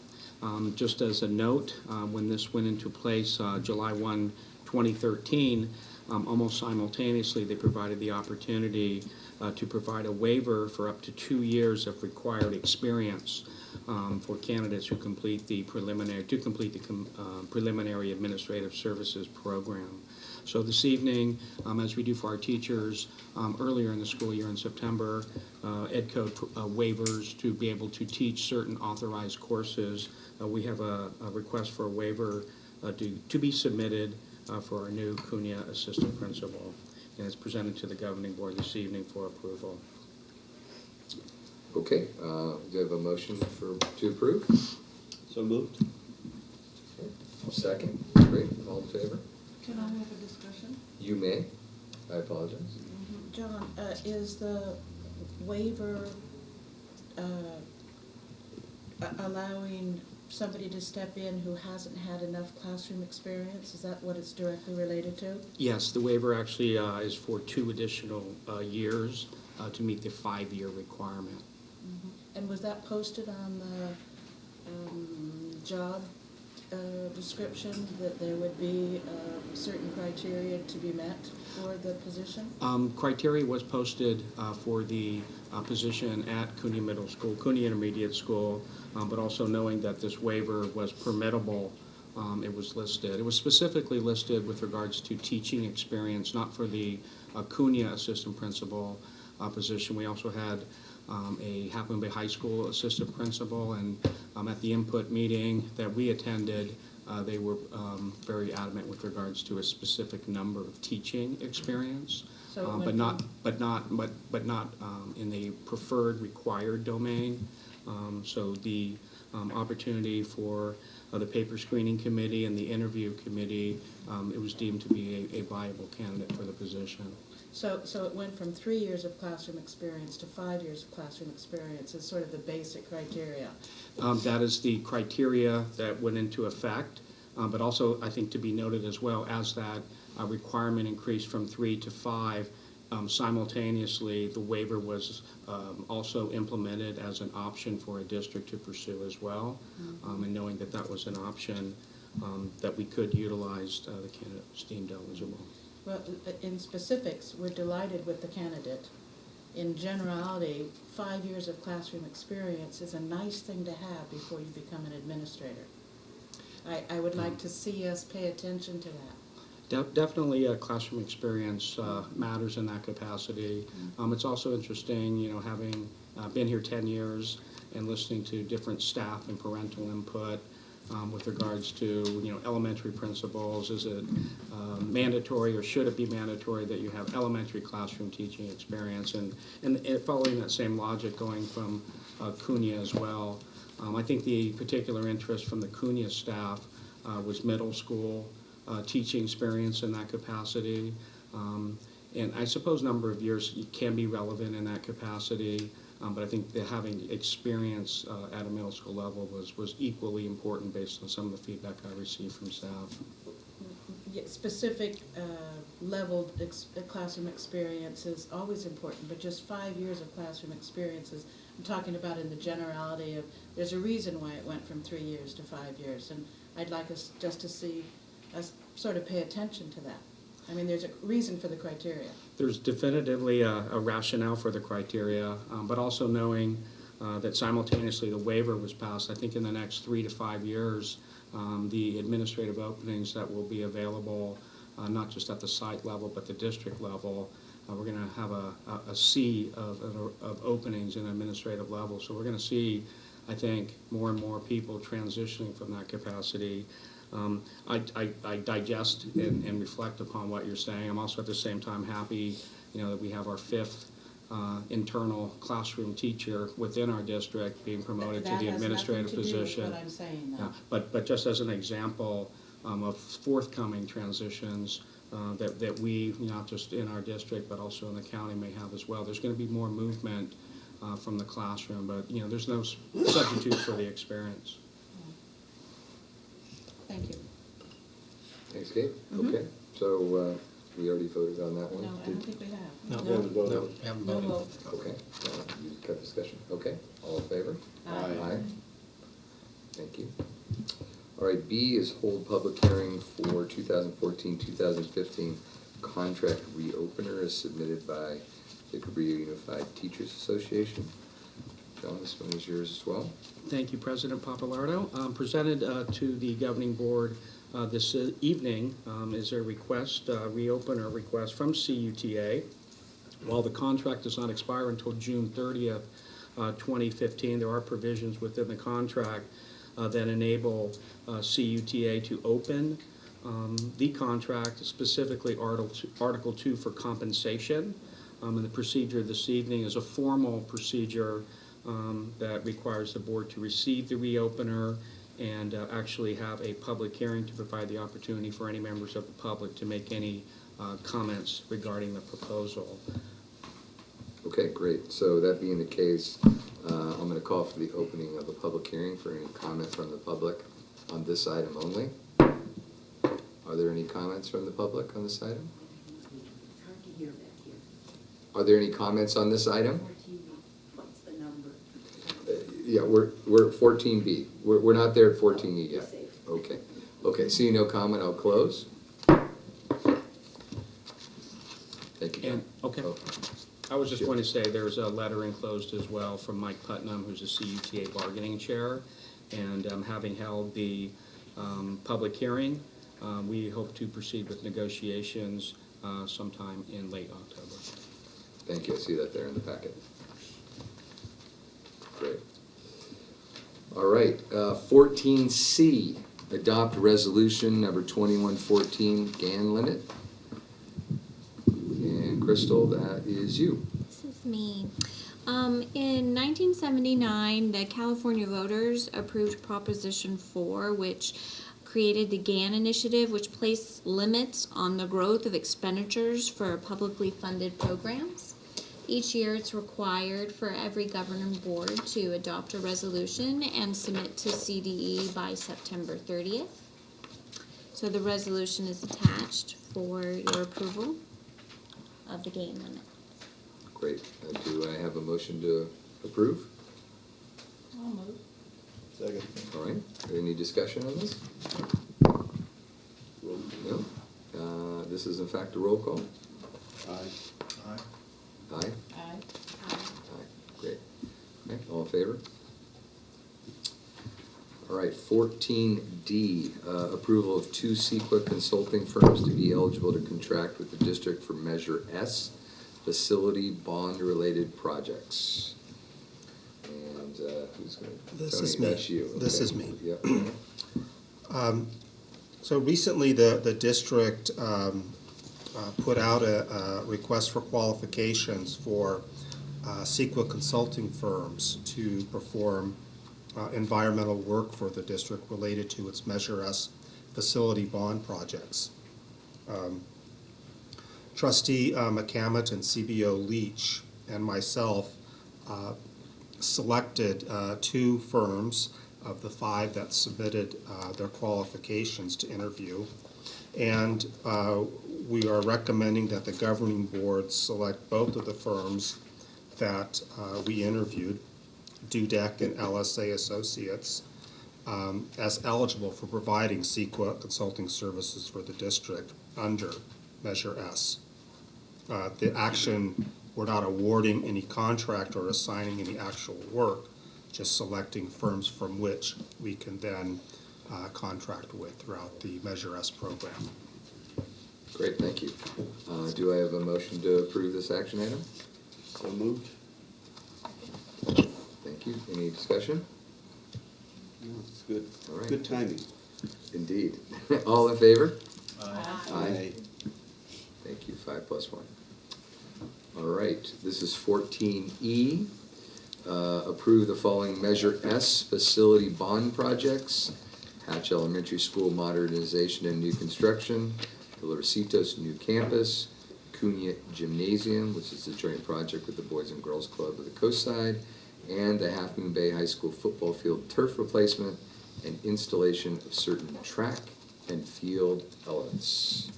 Just as a note, when this went into place July 1, 2013, almost simultaneously they provided the opportunity to provide a waiver for up to 2 years of required experience for candidates who complete the preliminary administrative services program. So this evening, as we do for our teachers, earlier in the school year in September, Ed Code waivers to be able to teach certain authorized courses. We have a request for a waiver to be submitted for our new CUNY assistant principal, and it's presented to the governing board this evening for approval. Okay, do you have a motion to approve? So moved. Okay. Second. Great. All in favor? Can I have a discussion? You may. I apologize. John, is the waiver allowing somebody to step in who hasn't had enough classroom experience? Is that what it's directly related to? Yes, the waiver actually is for 2 additional years to meet the 5-year requirement. And was that posted on the job description, that there would be certain criteria to be met for the position? Criteria was posted for the position at Cunha Middle School, Cunha Intermediate School, but also knowing that this waiver was permittable, it was listed. It was specifically listed with regards to teaching experience, not for the Cunha assistant principal position. We also had a Half Moon Bay High School assistant principal, and at the input meeting that we attended, they were very adamant with regards to a specific number of teaching experience, So but not in the preferred required domain. So the opportunity for the paper screening committee and the interview committee, it was deemed to be a viable candidate for the position. So it went from 3 years of classroom experience to 5 years of classroom experience as sort of the basic criteria. That is the criteria that went into effect, but also I think to be noted as well, as that requirement increased from 3 to 5, simultaneously the waiver was also implemented as an option for a district to pursue as well, and knowing that that was an option that we could utilize, the candidate was deemed eligible. Well, in specifics, we're delighted with the candidate. In generality, 5 years of classroom experience is a nice thing to have before you become an administrator. I would like to see us pay attention to that. Definitely classroom experience matters in that capacity. It's also interesting, you know, having been here 10 years and listening to different staff and parental input with regards to, you know, elementary principals. Is it mandatory or should it be mandatory that you have elementary classroom teaching experience? And following that same logic going from Cunha as well, I think the particular interest from the Cunha staff was middle school teaching experience in that capacity. And I suppose number of years can be relevant in that capacity. But I think that having experience at a middle school level was equally important based on some of the feedback I received from staff. Yeah, specific leveled classroom experience is always important, but just 5 years of classroom experiences, I'm talking about in the generality of, there's a reason why it went from 3 years to 5 years, and I'd like us just to see us sort of pay attention to that. I mean, there's a reason for the criteria. There's definitively a rationale for the criteria, but also knowing that simultaneously the waiver was passed. I think in the next 3 to 5 years, the administrative openings that will be available, not just at the site level, but the district level, we're going to have a sea of openings in administrative level. So we're going to see, I think, more and more people transitioning from that capacity. I digest and reflect upon what you're saying. I'm also at the same time happy, you know, that we have our 5th internal classroom teacher within our district being promoted to the administrative position. That has nothing to do with what I'm saying, though. But just as an example of forthcoming transitions that we, not just in our district, but also in the county may have as well. There's going to be more movement from the classroom, but, you know, there's no substitute for the experience. Thank you. Thanks, Kate. Okay, so we already voted on that one? No, I don't think we have. No, We haven't voted. no, we haven't voted. No vote. Okay, you cut discussion. Okay, all in favor? Aye. Thank you. All right, B is hold public hearing for 2014-2015 contract reopener as submitted by the Cabrillo Unified Teachers Association. John, this one is yours as well. Thank you, President Papalardo. Presented to the governing board this evening is a request, reopener request from CUTA. While the contract does not expire until June 30th, 2015, there are provisions within the contract that enable CUTA to open the contract, specifically Article 2 for compensation. And the procedure this evening is a formal procedure that requires the board to receive the reopener and actually have a public hearing to provide the opportunity for any members of the public to make any comments regarding the proposal. Okay, great. So that being the case, I'm going to call for the opening of a public hearing for any comment from the public on this item only. Are there any comments from the public on this item? Are there any comments on this item? What's the number? Yeah, we're at 14B. We're not there at 14E yet. Okay. Okay, seeing no comment, I'll close. Thank you. And, okay. Oh. I was just going to say, there's a letter enclosed as well from Mike Putnam, who's the CUTA bargaining chair. And having held the public hearing, we hope to proceed with negotiations sometime in late October. Thank you. I see that there in the packet. Great. All right, 14C, adopt resolution number 2114, GAN limit. And Crystal, that is you. This is me. In 1979, the California voters approved Proposition 4, which created the GAN initiative, which placed limits on the growth of expenditures for publicly funded programs. Each year, it's required for every governing board to adopt a resolution and submit to CDE by September 30th. So the resolution is attached for your approval of the GAN limit. Great. Do I have a motion to approve? I'll move. Second. All right. Any discussion on this? No? This is in fact a roll call. Aye. Aye. Aye? Aye. Aye. Great. Okay, all in favor? All right, 14D, approval of 2 CEQA consulting firms to be eligible to contract with the district for Measure S, facility bond-related projects. And who's going to? This Tony, is me. that's you. This Okay. is me. Yep. So recently, the district put out a request for qualifications for CEQA consulting firms to perform environmental work for the district related to its Measure S facility bond projects. Trustee McCammett and CBO Leach and myself selected 2 firms of the 5 that submitted their qualifications to interview. And we are recommending that the governing board select both of the firms that we interviewed, Dudek and LSA Associates, as eligible for providing CEQA consulting services for the district under Measure S. The action, we're not awarding any contract or assigning any actual work, just selecting firms from which we can then contract with throughout the Measure S program. Great, thank you. Do I have a motion to approve this action item? So moved. Thank you. Any discussion? No, it's good. All right. Good timing. Indeed. All in favor? Aye. Aye. Thank you. 5 plus 1. All right. This is 14E. Approve the following Measure S facility bond projects: Hatch Elementary School modernization and new construction, the Lorecitos new campus, Cunha Gymnasium, which is a joint project with the Boys and Girls Club of the Coast Side, and the Half Moon Bay High School football field turf replacement and installation of certain track and field elements.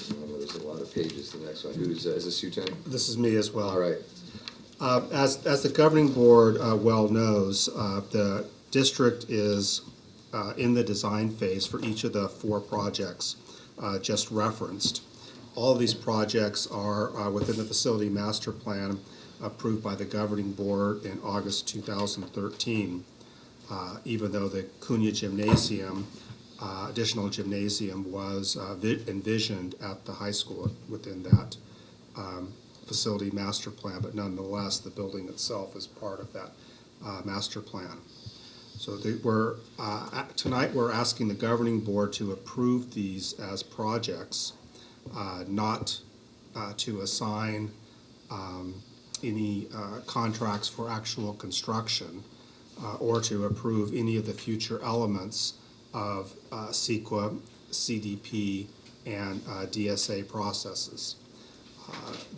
I know there's a lot of pages to the next one. Who's, is this you, Tony? This is me as well. All right. As the governing board well knows, the district is in the design phase for each of the 4 projects just referenced. All of these projects are within the facility master plan approved by the governing board in August 2013, even though the Cunha Gymnasium, additional gymnasium, was envisioned at the high school within that facility master plan, but nonetheless, the building itself is part of that master plan. So tonight we're asking the governing board to approve these as projects, not to assign any contracts for actual construction or to approve any of the future elements of CEQA, CDP, and DSA processes.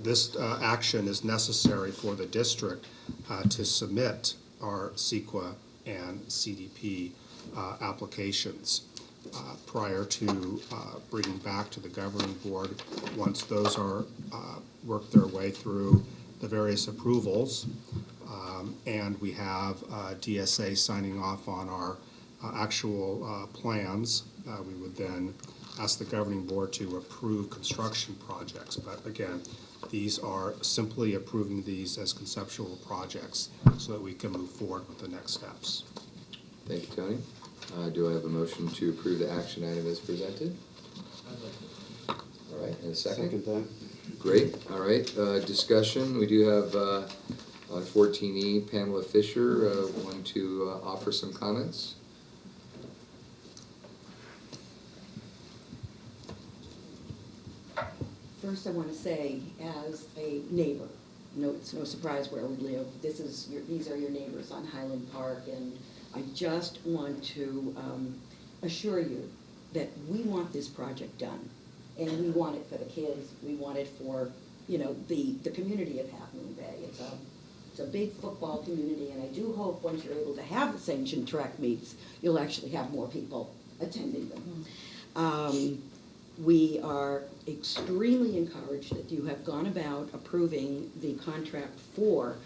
This action is necessary for the district to submit our CEQA and CDP applications prior to bringing back to the governing board. Once those are worked their way through the various approvals, and we have DSA signing off on our actual plans, we would then ask the governing board to approve construction projects. But again, these are simply approving these as conceptual projects so that we can move forward with the next steps. Thank you, Tony. Do I have a motion to approve the action item as presented? All right, and a second? Second that. Great, all right, discussion. We do have on 14E, Pamela Fisher, want to offer some comments? First, I want to say, as a neighbor, no, it's no surprise where we live. These are your neighbors on Highland Park, and I just want to assure you that we want this project done, and we want it for the kids. We want it for, you know, the community of Half Moon Bay. It's a big football community, and I do hope once you're able to have the sanctioned track meets, you'll actually have more people attending them. We are extremely encouraged that you have gone about approving the contract for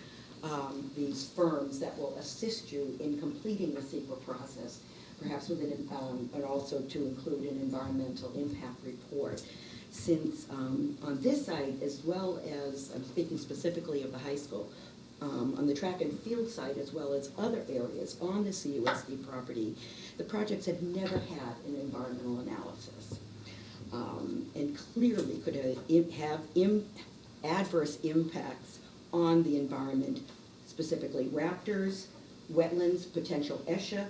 these firms that will assist you in completing the CEQA process, perhaps with and also to include an environmental impact report. Since on this site, as well as, I'm speaking specifically of the high school, on the track and field site, as well as other areas on the CUSD property, the projects have never had an environmental analysis. And clearly could have adverse impacts on the environment, specifically raptors, wetlands, potential ESHA,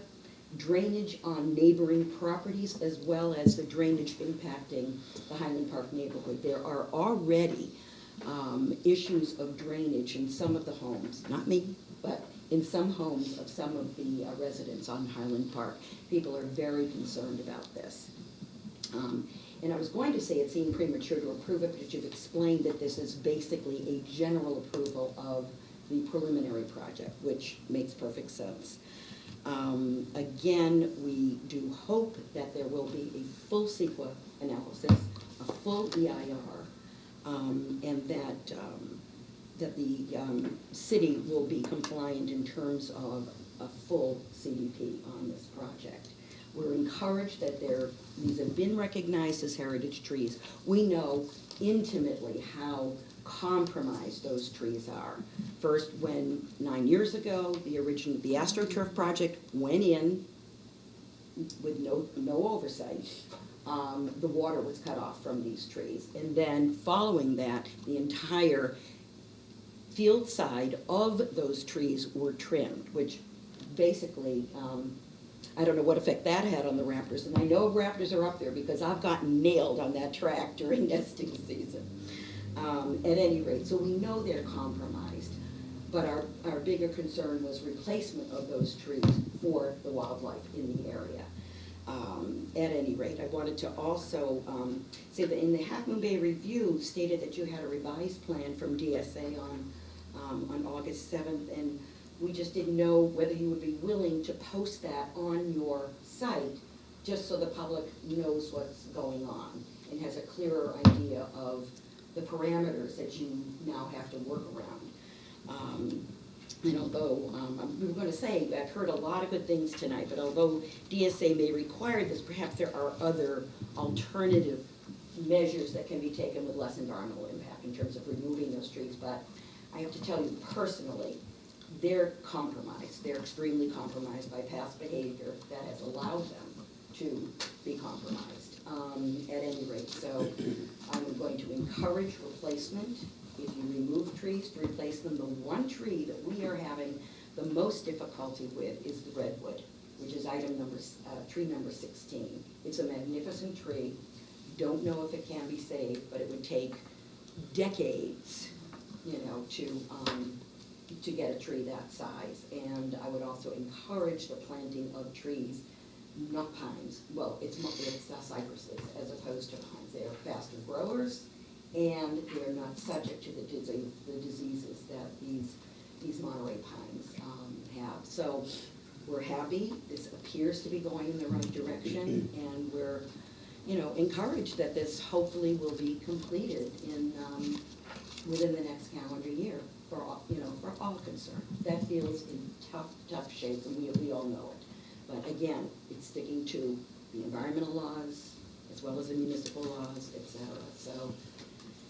drainage on neighboring properties, as well as the drainage impacting the Highland Park neighborhood. There are already issues of drainage in some of the homes, not me, but in some homes of some of the residents on Highland Park. People are very concerned about this. And I was going to say it seemed premature to approve it, but you've explained that this is basically a general approval of the preliminary project, which makes perfect sense. Again, we do hope that there will be a full CEQA analysis, a full EIR, and that the city will be compliant in terms of a full CDP on this project. We're encouraged that these have been recognized as heritage trees. We know intimately how compromised those trees are. First, when 9 years ago, the AstroTurf project went in with no oversight, the water was cut off from these trees. And then following that, the entire field side of those trees were trimmed, which basically, I don't know what effect that had on the raptors, and I know raptors are up there because I've gotten nailed on that track during nesting season. At any rate, so we know they're compromised, but our bigger concern was replacement of those trees for the wildlife in the area. At any rate, I wanted to also say that in the Half Moon Bay Review stated that you had a revised plan from DSA on August 7th, and we just didn't know whether you would be willing to post that on your site just so the public knows what's going on and has a clearer idea of the parameters that you now have to work around. And although, we were going to say, I've heard a lot of good things tonight, but although DSA may require this, perhaps there are other alternative measures that can be taken with less environmental impact in terms of removing those trees. But I have to tell you personally, they're compromised. They're extremely compromised by past behavior that has allowed them to be compromised. At any rate, so I'm going to encourage replacement. If you remove trees, to replace them. The one tree that we are having the most difficulty with is the redwood, which is tree number 16. It's a magnificent tree. Don't know if it can be saved, but it would take decades, to get a tree that size. And I would also encourage the planting of trees, not pines. Well, it's cypresses as opposed to pines. They are faster growers and they're not subject to the diseases that these Monterey pines have. So we're happy. This appears to be going in the right direction, and we're, encouraged that this hopefully will be completed in within the next calendar year for all, for all concerned. That feels in tough shape, and we all know it. But again, it's sticking to the environmental laws as well as the municipal laws, et cetera. So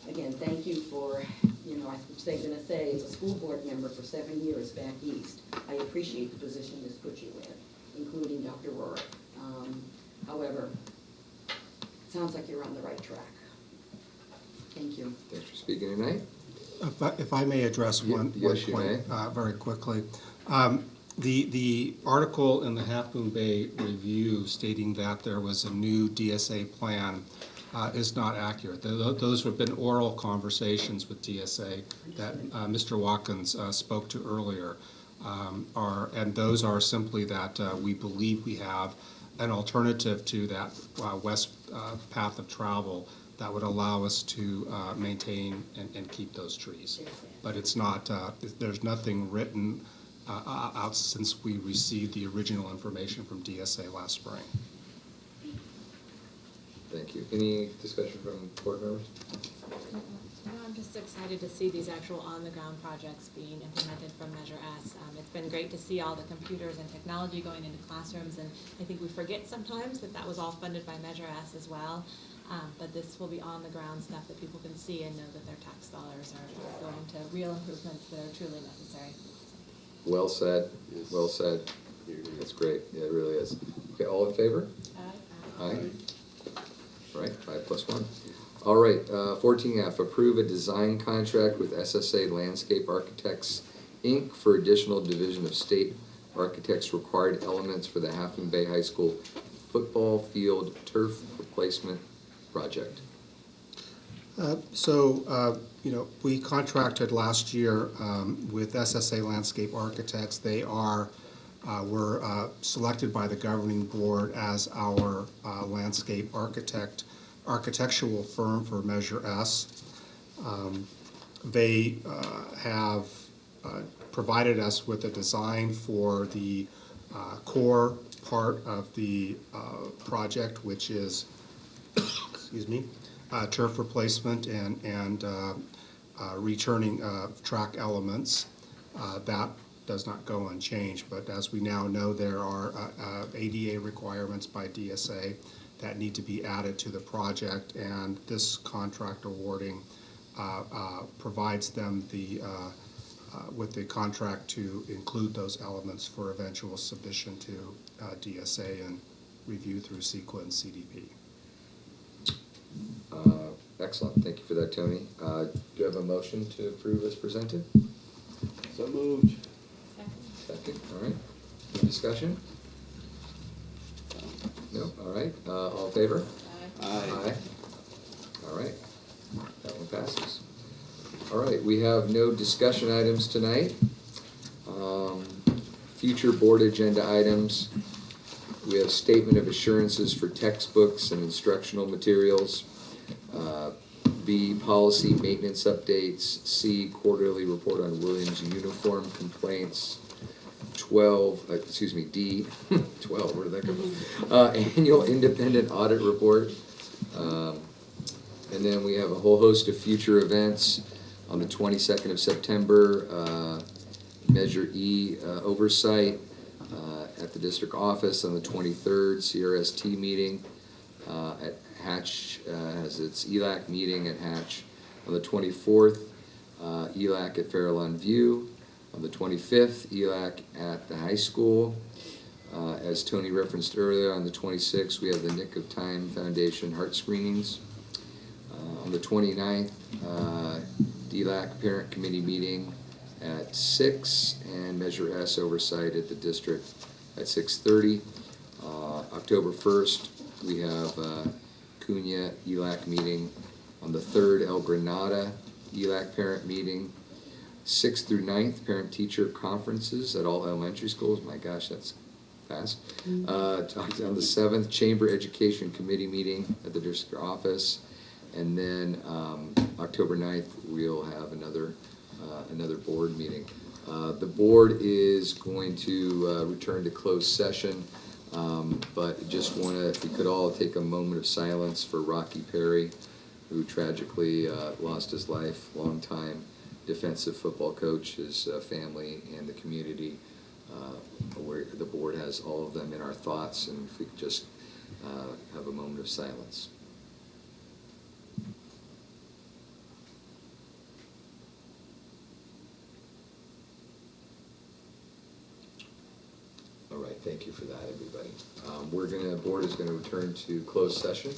again, thank you for, I was going to say, as a school board member for 7 years back east, I appreciate the position this puts you in, including Dr. Rohrer. However, it sounds like you're on the right track. Thank you. Thanks for speaking tonight. If I may address one point very quickly. The article in the Half Moon Bay Review stating that there was a new DSA plan is not accurate. Those have been oral conversations with DSA that Mr. Watkins spoke to earlier, and those are simply that we believe we have an alternative to that west path of travel that would allow us to maintain and keep those trees. But it's not, there's nothing written out since we received the original information from DSA last spring. Thank you. Any discussion from board members? No, I'm just excited to see these actual on-the-ground projects being implemented from Measure S. It's been great to see all the computers and technology going into classrooms, and I think we forget sometimes that that was all funded by Measure S as well. But this will be on-the-ground stuff that people can see and know that their tax dollars are going to real improvements that are truly necessary. Well said. Yes. Well said. That's great. Yeah, it really is. Okay, all in favor? Aye. Aye. All right, 5+1. All right, 14F, approve a design contract with SSA Landscape Architects, Inc. for additional Division of State Architects required elements for the Half Moon Bay High School football field turf replacement project. We contracted last year with SSA Landscape Architects. They were selected by the governing board as our landscape architectural firm for Measure S. They have provided us with a design for the core part of the project, which is turf replacement and returning track elements. That does not go unchanged, but as we now know, there are ADA requirements by DSA that need to be added to the project, and this contract awarding provides them with the contract to include those elements for eventual submission to DSA and review through CEQA and CDP. Excellent. Thank you for that, Tony. Do you have a motion to approve as presented? So moved. Second. All right. Any discussion? No? All right. All in favor? Aye. All right. That one passes. All right. We have no discussion items tonight. Future board agenda items. We have statement of assurances for textbooks and instructional materials. B, policy maintenance updates. C, quarterly report on Williams uniform complaints. D, 12, where did that come from? Annual independent audit report. And then we have a whole host of future events. On the 22nd of September, Measure E oversight at the district office. On the 23rd, CRST meeting at Hatch has its ELAC meeting at Hatch. On the 24th, ELAC at Farallon View. On the 25th, ELAC at the high school. As Tony referenced earlier, on the 26th, we have the Nick of Time Foundation heart screenings. On the 29th, DLAC Parent Committee meeting at 6, and Measure S oversight at the district at 6:30. October 1st, we have Cunha ELAC meeting. On the 3rd, El Granada ELAC parent meeting. 6th through 9th, parent-teacher conferences at all elementary schools. My gosh, that's fast. On the 7th, Chamber Education Committee meeting at the district office. And then October 9th, we'll have another board meeting. The board is going to return to closed session, but just want to, if we could all take a moment of silence for Rocky Perry, who tragically lost his life, longtime defensive football coach, his family, and the community. Where the board has all of them in our thoughts, and if we could just have a moment of silence. All right, thank you for that, everybody. Board is going to return to closed session.